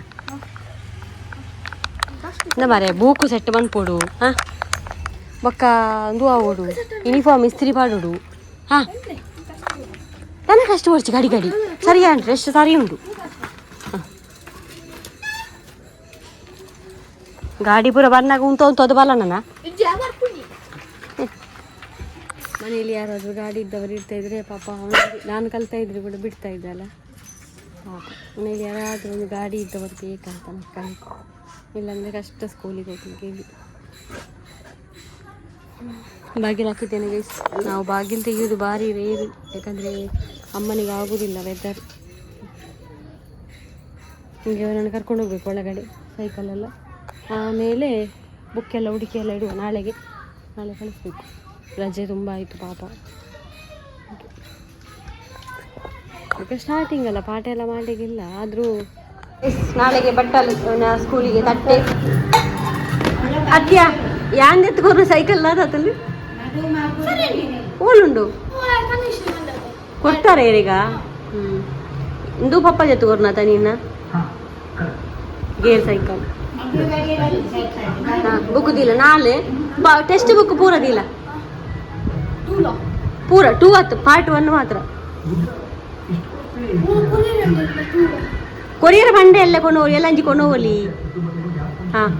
ಮಾರೆ ಬೂಕು ಸೆಟ್ ಬಂದ್ಪೋಡು ಹಾಂ ಬೊಕ್ಕ ದುವಾ ಓಡು ಯೂನಿಫಾರ್ಮ್ ಇಸ್ತ್ರಿ ಪಾಡೋಡು ಹಾಂ ನನ್ನ ಕಷ್ಟ ಬರ್ಚಿ ಗಾಡಿ ಸರಿ ಅಂದ್ರೆ ಎಷ್ಟು ಸರಿ ಉಂಟು. ಹಾಂ ಗಾಡಿ ಪೂರ ಬರ್ನಾಗ ಉಂಟು ಅದು ಬಲ್ಲ ನನ್ನ ಮನೇಲಿ ಯಾರಾದರೂ ಗಾಡಿ ಇದ್ದವರು ಇರ್ತಾ ಇದ್ರೆ ಪಾಪ ನಾನು ಕಲ್ತಾ ಇದ್ರೆ ಕೂಡ ಬಿಡ್ತಾ ಇದ್ದಲ್ಲ ಪಾಪ. ಮನೇಲಿ ಯಾರಾದರೂ ಒಂದು ಗಾಡಿ ಇದ್ದವರು ಬೇಕಂತ ಮಕ್ಕಳಿಗೆ, ಇಲ್ಲಾಂದರೆ ಕಷ್ಟ ಸ್ಕೂಲಿಗೆ ಹೋಗ್ಲಿಕ್ಕೆ. ಇಲ್ಲಿ ಬಾಗಿಲು ಹಾಕಿದ್ದೇನೆ ಗೈಸ್. ನಾವು ಬಾಗಿಲು ತೆಗೆಯೋದು ಭಾರಿ ರೇರು, ಯಾಕಂದರೆ ಅಮ್ಮನಿಗೆ ಆಗೋದಿಲ್ಲ ವೆದರ್. ಹೀಗೆ ಅವನನ್ನು ಕರ್ಕೊಂಡು ಹೋಗ್ಬೇಕು ಒಳಗಡೆ ಸೈಕಲೆಲ್ಲ. ಆಮೇಲೆ ಬುಕ್ಕೆಲ್ಲ ಹುಡುಕಿ ಎಲ್ಲ ಇಡುವ, ನಾಳೆ ಕಳಿಸ್ಬೇಕು. ರಜೆ ತುಂಬ ಆಯಿತು ಪಾಪ. ಈಗ ಸ್ಟಾರ್ಟಿಂಗ್ ಅಲ್ಲ, ಪಾಠ ಎಲ್ಲ ಮಾಡಲಿಕ್ಕಿಲ್ಲ. ಆದರೂ ನಾಳೆಗೆ ಬಟ್ಟಲು ಸ್ಕೂಲಿಗೆ ತಟ್ಟೆ ಅತ್ಯ ಯಾಂದೆತ್ಕೋರು ಸೈಕಲ್ ಅದಲ್ಲಿ ಓಲುಂಡು ಕೊಡ್ತಾರೆ ಈಗ. ಇಂದು ಪಪ್ಪ ಜೊತೆಗೋರ್ನ ನೀನ ಗೇರ್ ಸೈಕಲ್ ಬುಕ್ ದಿಲ್ಲ ನಾಳೆ ಟೆಕ್ಸ್ಟ್ ಬುಕ್ ಪೂರ ದಿಲ್ಲ ಪೂರ 2 ಆಯ್ತು, ಪಾರ್ಟ್ 1 ಮಾತ್ರ. ಕೊರಿಯರ್ ಬಂಡೆ ಎಲ್ಲ ಕೊಂಡೋಗಿ ಎಲ್ಲ ಅಂಜಿ ಕೊಂಡೋಗಲಿ. ಹಾಂ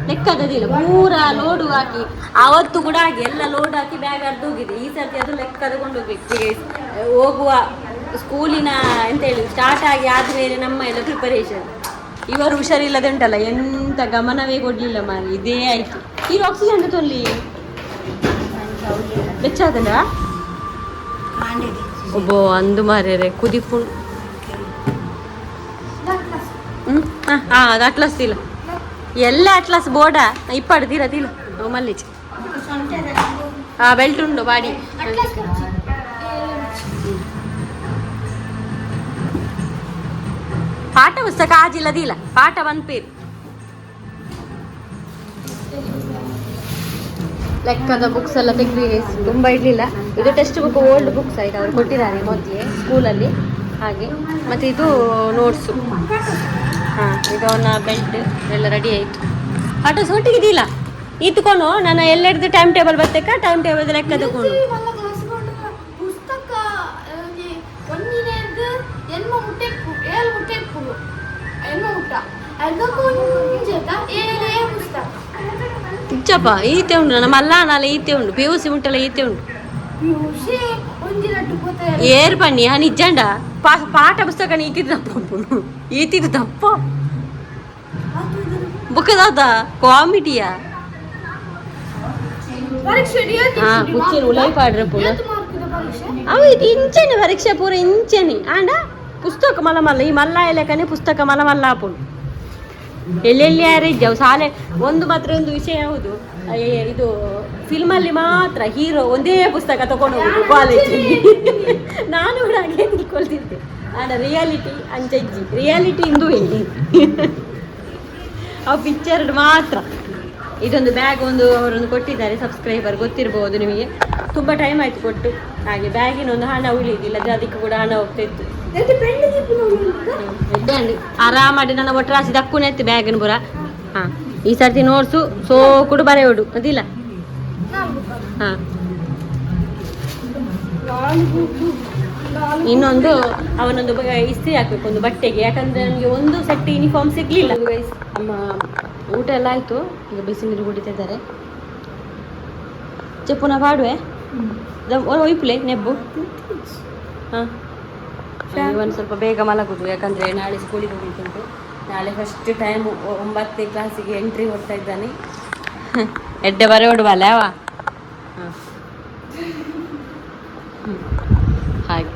ಲೆಕ್ಕದಿಲ್ಲ ಪೂರ ಲೋಡು ಹಾಕಿ ಆವತ್ತು ಕೂಡ ಹಾಕಿ ಎಲ್ಲ ಲೋಡ್ ಹಾಕಿ ಬ್ಯಾಗ್ ಅರ್ದು ಹೋಗಿದೆ. ಈ ಸರ್ತಿ ಅದು ಲೆಕ್ಕ ತಗೊಂಡು ಹೋಗ್ಬೇಕು. ಹೋಗುವ ಸ್ಕೂಲಿನ ಎಂತ ಹೇಳಿ ಸ್ಟಾರ್ಟ್ ಆಗಿ ಆದಮೇಲೆ ನಮ್ಮ ಎಲ್ಲ ಪ್ರಿಪರೇಷನ್. ಇವರು ಹುಷಾರಿಲ್ಲದೆ ಉಂಟಲ್ಲ, ಎಂತ ಗಮನವೇ ಕೊಡಲಿಲ್ಲ ಮಾರಿ, ಇದೇ ಆಯಿತು. ಈ ಆಕ್ಸಿಜನ್ ತೊಲ್ಲಿ ಬೆಚ್ಚಾದಲ್ಲ ಒಬ್ಬೋ ಅಂದು ಮಾರ್ಯಾರೆ ಕುದಿಪು. ಹಾಂ ಅದು ಅಟ್ಲಾಸ್ ತಿಲ್ಲ ಎಲ್ಲ ಅಟ್ಲಾಸ್ ಬೋರ್ಡ ಇಪ್ಪಾಡು ತೀರತಿಲ್ಲ ಮಲ್ಲಿಚ್ ಬೆಲ್ಟ್ ಉಂಡು ಬಾಡಿ. ಪಾಠ ಪುಸ್ತಕ ಆಜಿಲ್ಲದಿಲ್ಲ, ಪಾಠ ಬಂದ್ಪೇರು ಲೆಕ್ಕದ ಬುಕ್ಸ್ ಎಲ್ಲ ತೆಗ್ದು ತುಂಬ ಇಡಲಿಲ್ಲ. ಇದು ಟೆಕ್ಸ್ಟ್ ಬುಕ್ ಓಲ್ಡ್ ಬುಕ್ಸ್ ಆಯ್ತು, ಅವ್ರು ಕೊಟ್ಟಿದ್ದಾರೆ ಮೊದಲೇ ಸ್ಕೂಲಲ್ಲಿ ಹಾಗೆ. ಮತ್ತು ಇದು ನೋಟ್ಸು. ಹಾಂ ಇದು ಅವನ ಬೆಲ್ಟ್ ಎಲ್ಲ ರೆಡಿ ಆಯಿತು. ಪಾಠ ಒಟ್ಟಿಗೆ ಇದಿಲ್ಲ ಇತ್ಕೊಂಡು ನಾನು ಎಲ್ಲೆಡ್ದು ಟೈಮ್ ಟೇಬಲ್ ಬರ್ತಕ್ಕ ಟೈಮ್ ಟೇಬಲ್ ಲೆಕ್ಕ ತಗೊಂಡು ಇಚ್ಚಪ್ಪ ಈತೆ ಉಂಟು ನನ್ನ ಮಲ್ಲಾನಾಲೆ ಈತೆ ಉಂಟು PUC ಉಂಟಲ್ಲ ಈತೆ ಉಂಟು ಏರ್ ಪಣ್ಣಿ ನಿಜಂಡ ಪಾಠ ಪುಸ್ತಕ ಈತಿದ್ದು ತಪ್ಪ ಬುಕ್ಕದಾದ ಕಾಮಿಡಿಯಾ ಕುಚ್ಚಿನ ಉಳೈ ಪಾಡ್ರ ಪುಣ ಅವು ಇದು ಇಂಚೆನೆ ಪರೀಕ್ಷೆ ಪೂರ ಇಂಚೆನೆ ಆಂಡ ಪುಸ್ತಕ ಮಲ್ಲ ಮಲ್ಲ ಈ ಮಲ್ಲ ಲೆಕ್ಕನೆ ಪುಸ್ತಕ ಮಲ್ಲ ಮಲ್ಲ ಹಾಪುಂಡು ಎಲ್ಲೆಲ್ಲಿ ಯಾರು ಇದ್ದಾವೆ ಶಾಲೆ ಒಂದು ಮಾತ್ರ ಒಂದು ವಿಷಯ ಹೌದು ಇದು ಫಿಲ್ಮಲ್ಲಿ ಮಾತ್ರ ಹೀರೋ ಒಂದೇ ಪುಸ್ತಕ ತಗೊಂಡು ಹೋಗುದು ಕಾಲೇಜಿಗೆ ನಾನು ಕೂಡ ಹಾಗೆ ತಿಳ್ಕೊಳ್ತಿದ್ದೆ ಆದರೆ ರಿಯಾಲಿಟಿ ಅಂಚಜ್ಜಿ ರಿಯಾಲಿಟಿ ಇಂದು ಹೇಳಿ ಆ ಪಿಕ್ಚರ್ ಮಾತ್ರ ಇದೊಂದು ಬ್ಯಾಗ್ ಒಂದು ಅವರೊಂದು ಕೊಟ್ಟಿದ್ದಾರೆ ಸಬ್ಸ್ಕ್ರೈಬರ್ ಗೊತ್ತಿರ್ಬೋದು ನಿಮಗೆ ತುಂಬ ಟೈಮ್ ಆಯಿತು ಕೊಟ್ಟು ಹಾಗೆ ಬ್ಯಾಗಿನ ಒಂದು ಹಣ ಉಳಿದಿಲ್ಲ ಅದಕ್ಕೆ ಕೂಡ ಹಣ ಹೋಗ್ತಾ ಇತ್ತು ಆರಾಮಾಡಿ ನನ್ನ ಒಟ್ಟರಾಸಿ ದಕ್ಕುನೆ ಎತ್ತು ಬ್ಯಾಗಿನ ಬುರ ಹಾಂ ಈ ಸರ್ತಿ ನೋಡ್ಸು ಸೋಕುಡು ಬರೆಯೋಡು ಅದಿಲ್ಲ ಹಾಂ ಇನ್ನೊಂದು ಅವನೊಂದು ಇಸ್ತ್ರಿ ಹಾಕ್ಬೇಕು ಒಂದು ಬಟ್ಟೆಗೆ ಯಾಕಂದ್ರೆ ನನಗೆ ಒಂದು ಸೆಟ್ ಯೂನಿಫಾರ್ಮ್ ಸಿಗ್ಲಿಲ್ಲ ಅಮ್ಮ ಊಟ ಎಲ್ಲ ಆಯ್ತು ಈಗ ಬಿಸಿ ನೀರು ಕುಡಿತಿದ್ದಾರೆ ಚೆಪ್ಪುನ ಪಾಡುವೆ ಒಯ್ಪುಲೆ ನೆಬ್ಬು ಹಾಂ ಒಂದು ಸ್ವಲ್ಪ ಬೇಗ ಮಲಗುದು ಯಾಕಂದರೆ ನಾಳೆ ಸ್ಕೂಲಿಗೆ ಹೋಗ್ಲಿಕ್ಕುಂಟು ನಾಳೆ ಫಸ್ಟ್ ಟೈಮ್ 9ನೇ ಕ್ಲಾಸಿಗೆ ಎಂಟ್ರಿ ಹೊಡ್ತಾ ಇದ್ದಾನೆ ಎಡ್ಡೆ ಬರೆ ಹೊಡುವಲ್ಲ ಅವ ಹಾಂ ಹಾಗೆ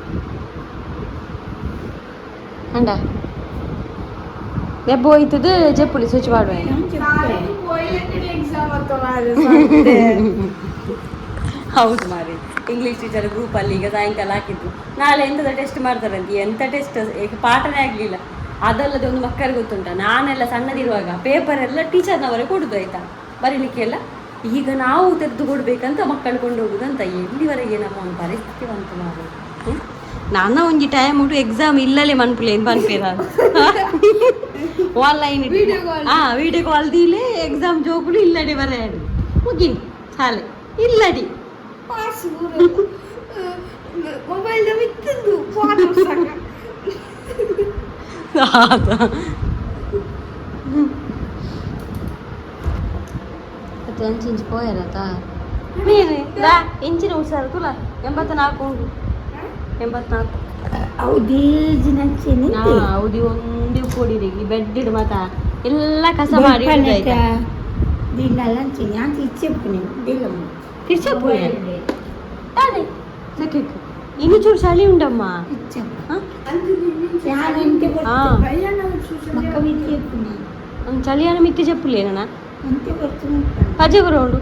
ಅಂಡ ನೆಬ್ಬು ಹೋಯ್ತದು ಚೆಪ್ಪುಲಿ ಸ್ವಿಚ್ ಮಾಡುವ ಹೌದು ಮಾರಿ ಇಂಗ್ಲೀಷ್ ಟೀಚರ್ ಗ್ರೂಪಲ್ಲಿ ಈಗ ಸಾಯಂಕಾಲ ಹಾಕಿದ್ರು ನಾಳೆ ಎಂಥದ ಟೆಸ್ಟ್ ಮಾಡ್ತಾರಂತೆ ಎಂಥ ಟೆಸ್ಟ್ ಈಗ ಪಾಠನೇ ಆಗಲಿಲ್ಲ ಅದಲ್ಲದೆ ಒಂದು ಮಕ್ಕಳಿಗೆ ಗೊತ್ತುಂಟ ನಾನೆಲ್ಲ ಸಣ್ಣದಿರುವಾಗ ಪೇಪರ್ ಎಲ್ಲ ಟೀಚರ್ನವರೇ ಕೊಡುದು ಆಯ್ತಾ ಬರೀಲಿಕ್ಕೆ ಎಲ್ಲ ಈಗ ನಾವು ತೆಗೆದು ಕೊಡ್ಬೇಕಂತ ಮಕ್ಕಳು ಕೊಂಡು ಹೋಗುದಂತ ಎಲ್ಲಿವರೆಗೆ ನಮ್ಮ ಒಂದು ಪರಿಸ್ಥಿತಿ ಬಂತು ನಾವು ನನ್ನ ಒಂಜಿ ಟೈಮ್ ಉಂಟು ಎಕ್ಸಾಮ್ ಇಲ್ಲಲೇ ಮನ್ಪುಲೇನು ಪನ್ಪೇರ ಆನ್ಲೈನ್ ಹಾಂ ವಿಡಿಯೋ ಕಾಲ್ ದೀಲೆ ಎಕ್ಸಾಮ್ ಜೋಗುಲು ಇಲ್ಲಡೆ ಬರೆಯಾಡು ಮುಗಿನ್ ಶಾಲೆ ಇಲ್ಲಡಿ ಮೊಬೈಲ್ ಬಿತ್ತದು ಮತ್ತೆ ಇಂಚು ಪೋಯರತ ಬೇರೆ ಇಂಚಿನ ಉತ್ಸಾಹ ತುಲ 84 ಉಂಟು 84 ಹೌದು ಒಂದು ಕೊಡಿರಿ ಬೆಡ್ ಇಡು ಮಾತ ಎಲ್ಲ ಕಸ ಮಾಡಿ ಇನ್ನು ಚೂರು ಚಳಿ ಉಂಟಮ್ಮ చలియాన మిత్తి చెప్పులేనా ಅಜ್ಜೆ ಬರೋಡು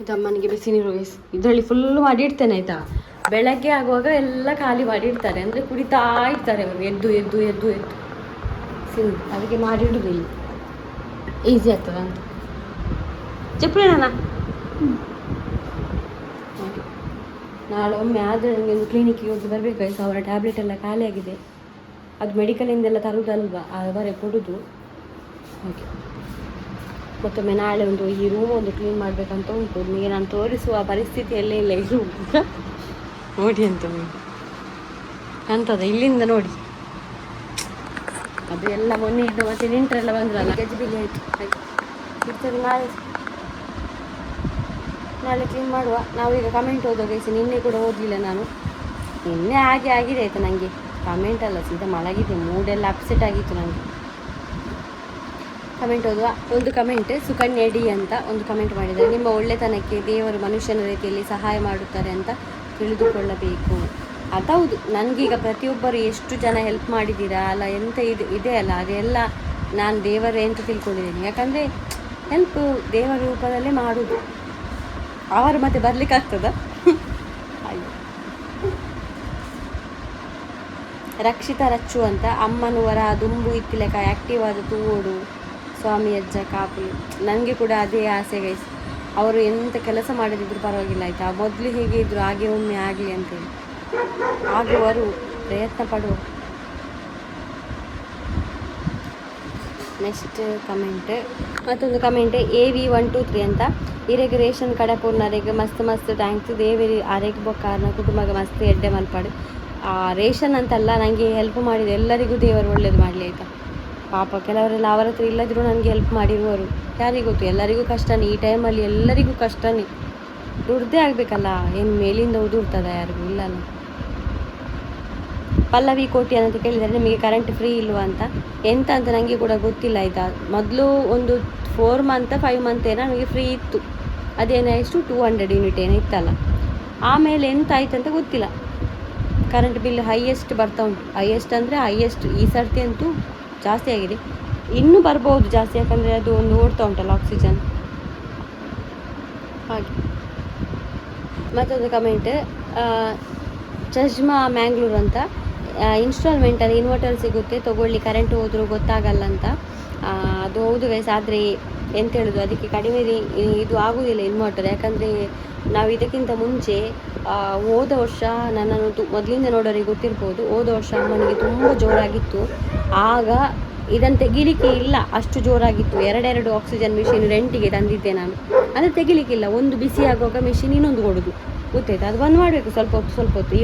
ಇದಮ್ಮನಿಗೆ ಬಿಸಿ ನೀರು ಇದರಲ್ಲಿ ಫುಲ್ ಮಾಡಿ ಇಡ್ತೇನೆ ಆಯ್ತಾ ಬೆಳಗ್ಗೆ ಆಗುವಾಗ ಎಲ್ಲ ಖಾಲಿ ಮಾಡಿ ಇಡ್ತಾರೆ ಅಂದರೆ ಕುಡಿತಾ ಇರ್ತಾರೆ ಅವರು ಎದ್ದು ಎದ್ದು ಎದ್ದು ಎದ್ದು ಅದಕ್ಕೆ ಮಾಡಿ ಇಡುದಿಲ್ಲ ಈಸಿ ಆಗ್ತದ ಅಂತ ಚೆಪ್ಪಲೇನ ನಾಳೆ ಒಮ್ಮೆ ಆದರೆ ನನಗೆ ಒಂದು ಕ್ಲಿನಿಕ್ಕಿಗೆ ಹೋಗಿ ಬರಬೇಕಾಯ್ತು ಅವರ ಟ್ಯಾಬ್ಲೆಟ್ ಎಲ್ಲ ಖಾಲಿ ಆಗಿದೆ ಅದು ಮೆಡಿಕಲಿಂದೆಲ್ಲ ತರುವುದಲ್ವಾ ಅವರೇ ಕೊಡೋದು ಹಾಗೆ ಮತ್ತೊಮ್ಮೆ ನಾಳೆ ಒಂದು ಈ ರೂಮ್ ಒಂದು ಕ್ಲೀನ್ ಮಾಡಬೇಕಂತ ಉಂಟು ನಿಮಗೆ ನಾನು ತೋರಿಸುವ ಪರಿಸ್ಥಿತಿಯಲ್ಲೇ ಇಲ್ಲ ಈ ರೂಮ್ ನೋಡಿ ಅಂತ ಅಂತದ ಇಲ್ಲಿಂದ ನೋಡಿ ಅದು ಎಲ್ಲ ಮೊನ್ನೆ ಇದ್ದು ಮತ್ತೆ ನೆಂಟರೆಲ್ಲ ಬಂದ್ರಲ್ಲ ಗಜಿಬಿಲಿ ಆಯಿತು ಹಾಗೆ ನಾಳೆ ಕ್ಲೀನ್ ಮಾಡುವ ನಾವೀಗ ಕಮೆಂಟ್ ಓದೋಕೆ ನಿನ್ನೆ ಕೂಡ ಓದಲಿಲ್ಲ ನಾನು ನಿನ್ನೆ ಹಾಗೆ ಆಗಿದೆ ಆಯಿತು ನನಗೆ ಕಮೆಂಟ್ ಅಲ್ಲ ಸೀದಾ ಮಲಗಿದೆ ಮೂಡೆಲ್ಲ ಅಪ್ಸೆಟ್ ಆಗಿತ್ತು ನನಗೆ ಕಮೆಂಟ್ ಓದುವ ಒಂದು ಕಮೆಂಟ್ ಸುಕನ್ಯಾ ಡಿ ಅಂತ ಒಂದು ಕಮೆಂಟ್ ಮಾಡಿದ್ದಾರೆ ನಿಮ್ಮ ಒಳ್ಳೆತನಕ್ಕೆ ದೇವರು ಮನುಷ್ಯನ ರೀತಿಯಲ್ಲಿ ಸಹಾಯ ಮಾಡುತ್ತಾರೆ ಅಂತ ತಿಳಿದುಕೊಳ್ಳಬೇಕು ಅದೌದು ನನಗೀಗ ಪ್ರತಿಯೊಬ್ಬರು ಎಷ್ಟು ಜನ ಹೆಲ್ಪ್ ಮಾಡಿದ್ದೀರಾ ಅಲ್ಲ ಎಂತ ಇದೆ ಅಲ್ಲ ಅದೆಲ್ಲ ನಾನು ದೇವರೇ ಅಂತ ತಿಳ್ಕೊಂಡಿದ್ದೀನಿ ಯಾಕಂದರೆ ಹೆಲ್ಪ್ ದೇವರ ರೂಪದಲ್ಲೇ ಮಾಡೋದು ಅವರು ಮತ್ತೆ ಬರ್ಲಿಕ್ಕೆ ಆಗ್ತದ ರಕ್ಷಿತಾ ರಚ್ಚು ಅಂತ ಅಮ್ಮನವರ ದುಂಬು ಇತ್ತಿಲೆಕಾಯಿ ಆ್ಯಕ್ಟಿವ್ ಆದ ತೂವೋಡು ಸ್ವಾಮಿ ಅಜ್ಜ ಕಾಪಿ ನನಗೆ ಕೂಡ ಅದೇ ಆಸೆ ಗೈಸ್ ಅವರು ಎಂಥ ಕೆಲಸ ಮಾಡದಿದ್ರು ಪರವಾಗಿಲ್ಲ ಆಯಿತಾ ಮೊದಲು ಹೇಗೆ ಇದ್ರು ಹಾಗೆ ಒಮ್ಮೆ ಆಗಲಿ ಅಂತೇಳಿ ಆಗುವರು ಪ್ರಯತ್ನ ಪಡುವ ನೆಕ್ಸ್ಟ್ ಕಮೆಂಟ್ ಮತ್ತೊಂದು ಕಮೆಂಟ್ AV123 ಅಂತ ಈರೆಗೆ ರೇಷನ್ ಕಡೆ ಪೂರ್ಣರಿಗೆ ಮಸ್ತ್ ಮಸ್ತ್ ಥ್ಯಾಂಕ್ಸ್ ದೇವರಿ ಆರೆಗೆ ಬೊಕ್ಕಾರನ ಕುಟುಂಬಕ್ಕೆ ಮಸ್ತ್ ಎಡ್ಡೆ ಮಲ್ಪಾಡು ರೇಷನ್ ಅಂತಲ್ಲ ನನಗೆ ಹೆಲ್ಪ್ ಮಾಡಿದೆ ಎಲ್ಲರಿಗೂ ದೇವರು ಒಳ್ಳೇದು ಮಾಡಲಿ ಆಯಿತಾ ಪಾಪ ಕೆಲವರೆಲ್ಲ ಅವರ ಹತ್ರ ಇಲ್ಲದಿದ್ರು ನನಗೆ ಹೆಲ್ಪ್ ಮಾಡಿರುವರು ಯಾರಿಗೂ ಗೊತ್ತು ಎಲ್ಲರಿಗೂ ಕಷ್ಟನೇ ಈ ಟೈಮಲ್ಲಿ ಎಲ್ಲರಿಗೂ ಕಷ್ಟನೇ ದುಡ್ದೇ ಆಗಬೇಕಲ್ಲ ಏನು ಮೇಲಿಂದ ಉದುರ್ತದ ಯಾರಿಗೂ ಇಲ್ಲಲ್ಲ ಪಲ್ಲವಿ ಕೋಟಿ ಅಂತ ಕೇಳಿದರೆ ನಿಮಗೆ ಕರೆಂಟ್ ಫ್ರೀ ಇಲ್ವಾ ಅಂತ ಎಂತ ಅಂತ ನನಗೆ ಕೂಡ ಗೊತ್ತಿಲ್ಲ ಆಯಿತಾ ಮೊದಲು ಒಂದು 4 ಮಂತ್ 5 ಮಂತ್ ಏನೋ ನನಗೆ ಫ್ರೀ ಇತ್ತು ಅದೇನೋ ಎಷ್ಟು 200 ಯೂನಿಟ್ ಏನೋ ಇತ್ತಲ್ಲ ಆಮೇಲೆ ಎಂತ ಆಯ್ತು ಅಂತ ಗೊತ್ತಿಲ್ಲ ಕರೆಂಟ್ ಬಿಲ್ ಹೈಯೆಸ್ಟ್ ಬರ್ತಾ ಉಂಟು. ಹೈಯೆಸ್ಟ್ ಈ ಸರ್ತಿ ಅಂತೂ ಜಾಸ್ತಿ ಆಗಿದೆ. ಇನ್ನೂ ಬರ್ಬೋದು ಜಾಸ್ತಿ, ಯಾಕಂದರೆ ಅದು ಒಂದು ಓಡ್ತಾ ಉಂಟಲ್ಲ ಆಕ್ಸಿಜನ್ ಹಾಗೆ. ಮತ್ತೊಂದು ಕಮೆಂಟ್, ಚಜ್ಮಾ ಮ್ಯಾಂಗ್ಳೂರ್ ಅಂತ, ಇನ್ಸ್ಟಾಲ್ಮೆಂಟಲ್ಲಿ ಇನ್ವರ್ಟರ್ ಸಿಗುತ್ತೆ ತೊಗೊಳ್ಳಿ, ಕರೆಂಟ್ ಹೋದರೂ ಗೊತ್ತಾಗಲ್ಲ ಅಂತ. ಅದು ಹೌದು ಗೈಸ್, ಆದರೆ ಎಂತ ಹೇಳೋದು, ಅದಕ್ಕೆ ಕಡಿಮೆ ಇದು ಆಗೋದಿಲ್ಲ ಇನ್ವರ್ಟರ್. ಯಾಕಂದರೆ ನಾವು ಇದಕ್ಕಿಂತ ಮುಂಚೆ ಹೋದ ವರ್ಷ ನನ್ನನ್ನು ಮೊದಲಿಂದ ನೋಡೋರಿಗೆ ಗೊತ್ತಿರ್ಬೋದು, ಹೋದ ವರ್ಷ ಅಮ್ಮನಿಗೆ ತುಂಬ ಜೋರಾಗಿತ್ತು. ಆಗ ಇದನ್ನು ತೆಗಿಲಿಕ್ಕೆ ಇಲ್ಲ, ಅಷ್ಟು ಜೋರಾಗಿತ್ತು. 2 ಆಕ್ಸಿಜನ್ ಮಿಷಿನ್ ರೆಂಟಿಗೆ ತಂದಿದ್ದೆ ನಾನು. ಅಂದರೆ ತೆಗಿಲಿಕ್ಕಿಲ್ಲ, ಒಂದು ಬಿಸಿ ಆಗುವಾಗ ಮಿಷಿನ್ ಇನ್ನೊಂದು ಕೊಡೋದು, ಗೊತ್ತಾಯ್ತು. ಅದು ಬಂದ್ ಮಾಡಬೇಕು ಸ್ವಲ್ಪ ಹೊತ್ತು.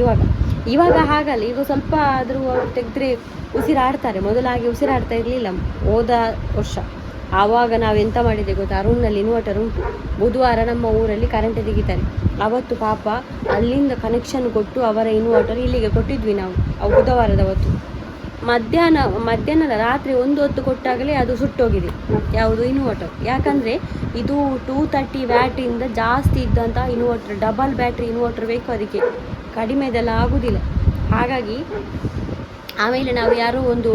ಇವಾಗ ಹಾಗಲ್ಲ, ಈಗ ಸ್ವಲ್ಪ ಆದರೂ ತೆಗೆದ್ರೆ ಉಸಿರಾಡ್ತಾರೆ. ಮೊದಲಾಗಿ ಉಸಿರಾಡ್ತಾ ಇರಲಿಲ್ಲ ಹೋದ ವರ್ಷ. ಆವಾಗ ನಾವು ಎಂತ ಮಾಡಿದ್ದೆ ಗೊತ್ತಾ, ಅರುಣ್ನಲ್ಲಿ ಇನ್ವರ್ಟರ್ ಉಂಟು. ಬುಧವಾರ ನಮ್ಮ ಊರಲ್ಲಿ ಕರೆಂಟ್ ತೆಗಿತಾರೆ. ಅವತ್ತು ಪಾಪ ಅಲ್ಲಿಂದ ಕನೆಕ್ಷನ್ ಕೊಟ್ಟು ಅವರ ಇನ್ವರ್ಟರ್ ಇಲ್ಲಿಗೆ ಕೊಟ್ಟಿದ್ವಿ ನಾವು. ಬುಧವಾರದ ಹೊತ್ತು ಮಧ್ಯಾಹ್ನ ರಾತ್ರಿ 1 ಹೊತ್ತು ಕೊಟ್ಟಾಗಲೇ ಅದು ಸುಟ್ಟೋಗಿದೆ, ಯಾವುದು ಇನ್ವರ್ಟರ್. ಯಾಕಂದರೆ ಇದು 230 ವ್ಯಾಟಿಂದ ಜಾಸ್ತಿ ಇದ್ದಂಥ ಇನ್ವರ್ಟರ್, ಡಬಲ್ ಬ್ಯಾಟ್ರಿ ಇನ್ವರ್ಟರ್ ಬೇಕು ಅದಕ್ಕೆ, ಕಡಿಮೆದೆಲ್ಲ ಆಗೋದಿಲ್ಲ. ಹಾಗಾಗಿ ಆಮೇಲೆ ನಾವು ಯಾರೋ ಒಂದು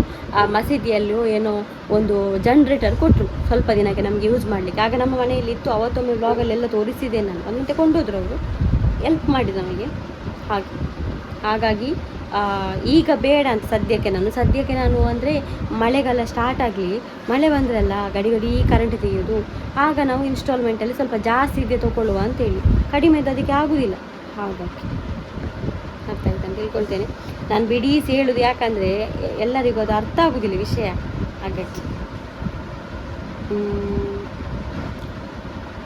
ಮಸೀದಿಯಲ್ಲೂ ಏನೋ ಒಂದು ಜನರೇಟರ್ ಕೊಟ್ಟರು ಸ್ವಲ್ಪ ದಿನಕ್ಕೆ ನಮಗೆ ಯೂಸ್ ಮಾಡಲಿಕ್ಕೆ. ಆಗ ನಮ್ಮ ಮನೆಯಲ್ಲಿ ಇತ್ತು, ಅವತ್ತೊಮ್ಮೆ ಬ್ಲಾಗಲ್ಲೆಲ್ಲ ತೋರಿಸಿದೆ ನಾನು. ಅದನ್ನು ತಗೊಂಡೋದ್ರು ಅವರು, ಎಲ್ಪ್ ಮಾಡಿದ್ರು ನಮಗೆ. ಹಾಗಾಗಿ ಈಗ ಬೇಡ ಅಂತ ಸದ್ಯಕ್ಕೆ ನಾನು ಅಂದರೆ ಮಳೆಗಾಲ ಸ್ಟಾರ್ಟ್ ಆಗಲಿ, ಮಳೆ ಬಂದ್ರಲ್ಲ ಗಡಿ ಕರೆಂಟ್ ತೆಗೆಯೋದು, ಆಗ ನಾವು ಇನ್ಸ್ಟಾಲ್ಮೆಂಟಲ್ಲಿ ಸ್ವಲ್ಪ ಜಾಸ್ತಿ ಇದೆ ತೊಗೊಳ್ಳುವ ಅಂತೇಳಿ. ಕಡಿಮೆದು ಅದಕ್ಕೆ ಆಗೋದಿಲ್ಲ. ಹಾಗಾಗಿ ಅರ್ಥ ಆಯ್ತು ಅಂತ ತಿಳ್ಕೊಳ್ತೇನೆ. ನಾನು ಬಿಡಿಸಿ ಹೇಳೋದು, ಯಾಕಂದರೆ ಎಲ್ಲರಿಗೂ ಅದು ಅರ್ಥ ಆಗೋದಿಲ್ಲ ವಿಷಯ. ಹಾಗಾಗಿ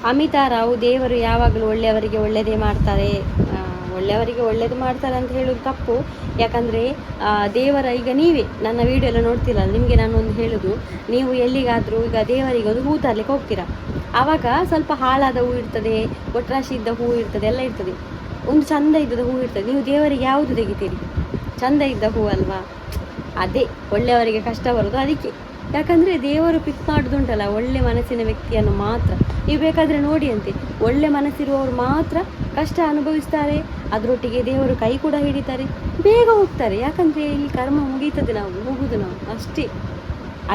ಅಮಿತಾ ರಾವ್, ದೇವರು ಯಾವಾಗಲೂ ಒಳ್ಳೆಯವರಿಗೆ ಒಳ್ಳೆಯದೇ ಮಾಡ್ತಾರೆ. ಒಳ್ಳೆಯವರಿಗೆ ಒಳ್ಳೇದು ಮಾಡ್ತಾರೆ ಅಂತ ಹೇಳೋದು ತಪ್ಪು. ಯಾಕಂದರೆ ದೇವರ, ಈಗ ನೀವೇ ನನ್ನ ವೀಡಿಯೋ ಎಲ್ಲ ನೋಡ್ತಿಲ್ಲ, ನಿಮಗೆ ನಾನೊಂದು ಹೇಳೋದು, ನೀವು ಎಲ್ಲಿಗಾದರೂ ಈಗ ದೇವರಿಗೆ ಒಂದು ಹೂ ತರಲಿಕ್ಕೆ ಹೋಗ್ತೀರಾ, ಆವಾಗ ಸ್ವಲ್ಪ ಹಾಳಾದ ಹೂ ಇರ್ತದೆ, ಒಟ್ರಾಶಿ ಇದ್ದ ಹೂ ಇರ್ತದೆ, ಎಲ್ಲ ಇರ್ತದೆ. ಒಂದು ಚಂದ ಇದ್ದದ ಹೂ ಇರ್ತದೆ, ನೀವು ದೇವರಿಗೆ ಯಾವುದು ತೆಗಿತೀರಿ? ಚಂದ ಇದ್ದ ಹೂ ಅಲ್ವಾ? ಅದೇ ಒಳ್ಳೆಯವರಿಗೆ ಕಷ್ಟ ಬರೋದು ಅದಕ್ಕೆ. ಯಾಕಂದರೆ ದೇವರು ಪಿಕ್ ಮಾಡೋದುಂಟಲ್ಲ ಒಳ್ಳೆ ಮನಸ್ಸಿನ ವ್ಯಕ್ತಿಯನ್ನು ಮಾತ್ರ. ನೀವು ಬೇಕಾದರೆ ನೋಡಿ ಅಂತೆ, ಒಳ್ಳೆ ಮನಸ್ಸಿರುವವರು ಮಾತ್ರ ಕಷ್ಟ ಅನುಭವಿಸ್ತಾರೆ, ಅದರೊಟ್ಟಿಗೆ ದೇವರು ಕೈ ಕೂಡ ಹಿಡಿತಾರೆ, ಬೇಗ ಹೋಗ್ತಾರೆ. ಯಾಕಂದರೆ ಇಲ್ಲಿ ಕರ್ಮ ಮುಗೀತದೆ, ಹೋಗುದು ನಾವು ಅಷ್ಟೇ.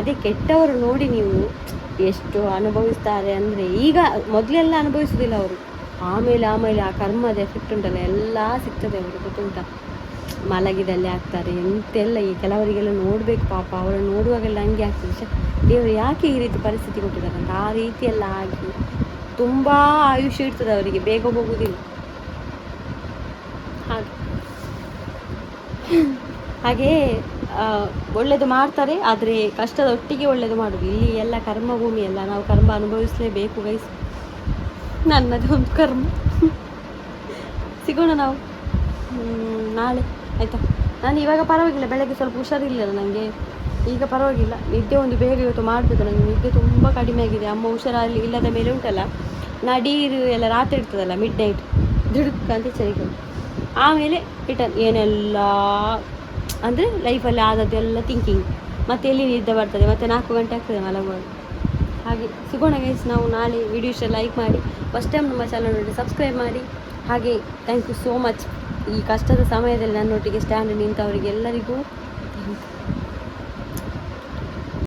ಅದೇ ಕೆಟ್ಟವರು ನೋಡಿ ನೀವು ಎಷ್ಟು ಅನುಭವಿಸ್ತಾರೆ ಅಂದರೆ, ಈಗ ಮೊದಲೆಲ್ಲ ಅನುಭವಿಸೋದಿಲ್ಲ ಅವರು, ಆಮೇಲೆ ಆ ಕರ್ಮದ ಎಫೆಕ್ಟ್ ಉಂಟಲ್ಲ ಎಲ್ಲ ಸಿಗ್ತದೆ ಅವರು, ಗೊತ್ತುಂಟ. ಮಲಗಿದಲ್ಲಿ ಆಗ್ತಾರೆ ಎಂತೆಲ್ಲ. ಈ ಕೆಲವರಿಗೆಲ್ಲ ನೋಡಬೇಕು ಪಾಪ, ಅವರನ್ನು ನೋಡುವಾಗೆಲ್ಲ ಹಂಗೆ ಆಗ್ತದೆ, ದೇವರು ಯಾಕೆ ಈ ರೀತಿ ಪರಿಸ್ಥಿತಿ ಕೊಟ್ಟಿದ್ದಾರೆ ಅಂತ. ಆ ರೀತಿಯೆಲ್ಲ ಆಗಿ ತುಂಬ ಆಯುಷ್ಯ ಇರ್ತದೆ ಅವರಿಗೆ, ಬೇಗ ಹೋಗುವುದಿಲ್ಲ. ಹಾಗೆ ಒಳ್ಳೆಯದು ಮಾಡ್ತಾರೆ, ಆದರೆ ಕಷ್ಟದ ಒಟ್ಟಿಗೆ ಒಳ್ಳೆಯದು ಮಾಡೋದು. ಇಲ್ಲಿ ಎಲ್ಲ ಕರ್ಮಭೂಮಿ ಎಲ್ಲ, ನಾವು ಕರ್ಮ ಅನುಭವಿಸಲೇಬೇಕು ಗೈಸ್. ನನ್ನದೇ ಒಂದು ಕರ್ಮ. ಸಿಗೋಣ ನಾವು ನಾಳೆ, ಆಯಿತಾ? ನಾನು ಇವಾಗ ಪರವಾಗಿಲ್ಲ, ಬೆಳಗ್ಗೆ ಸ್ವಲ್ಪ ಹುಷಾರಿಲ್ಲ ನನಗೆ, ಈಗ ಪರವಾಗಿಲ್ಲ. ನಿದ್ದೆ ಒಂದು ಬೇಗ ಇವತ್ತು ಮಾಡಬೇಕು, ನನಗೆ ನಿದ್ದೆ ತುಂಬ ಕಡಿಮೆ ಆಗಿದೆ. ಅಮ್ಮ ಹುಷಾರಲ್ಲಿ ಇಲ್ಲದ ಮೇಲೆ ಉಂಟಲ್ಲ, ನಡೀರು ಎಲ್ಲ ರಾತ್ರಿ ಇರ್ತದಲ್ಲ, ಮಿಡ್ ನೈಟ್ ದುಡುಕಂತ ಚಳಿಗಳು. ಆಮೇಲೆ ರಿಟರ್ನ್ ಏನೆಲ್ಲ ಅಂದರೆ ಲೈಫಲ್ಲಿ ಆದದ್ದೆಲ್ಲ ಥಿಂಕಿಂಗ್, ಮತ್ತೆ ಎಲ್ಲಿ ನಿದ್ದೆ ಬರ್ತದೆ, ಮತ್ತೆ 4 ಗಂಟೆ ಆಗ್ತದೆ ಮಲಗುವಾಗ. ಹಾಗೆ ಸಿಗೋಣ ಗೈಸ್ ನಾವು ನಾಳೆ. ವಿಡಿಯೋ ಇಷ್ಟ ಲೈಕ್ ಮಾಡಿ, ಫಸ್ಟ್ ಟೈಮ್ ನಮ್ಮ ಚಾನಲ್ ನೋಡಿ ಸಬ್ಸ್ಕ್ರೈಬ್ ಮಾಡಿ. ಹಾಗೆ ಥ್ಯಾಂಕ್ ಯು ಸೋ ಮಚ್. ಈ ಕಷ್ಟದ ಸಮಯದಲ್ಲಿ ನನ್ನೊಟ್ಟಿಗೆ ಸ್ಟ್ಯಾಂಡ್ ನಿಂತವರಿಗೆ ಎಲ್ಲರಿಗೂ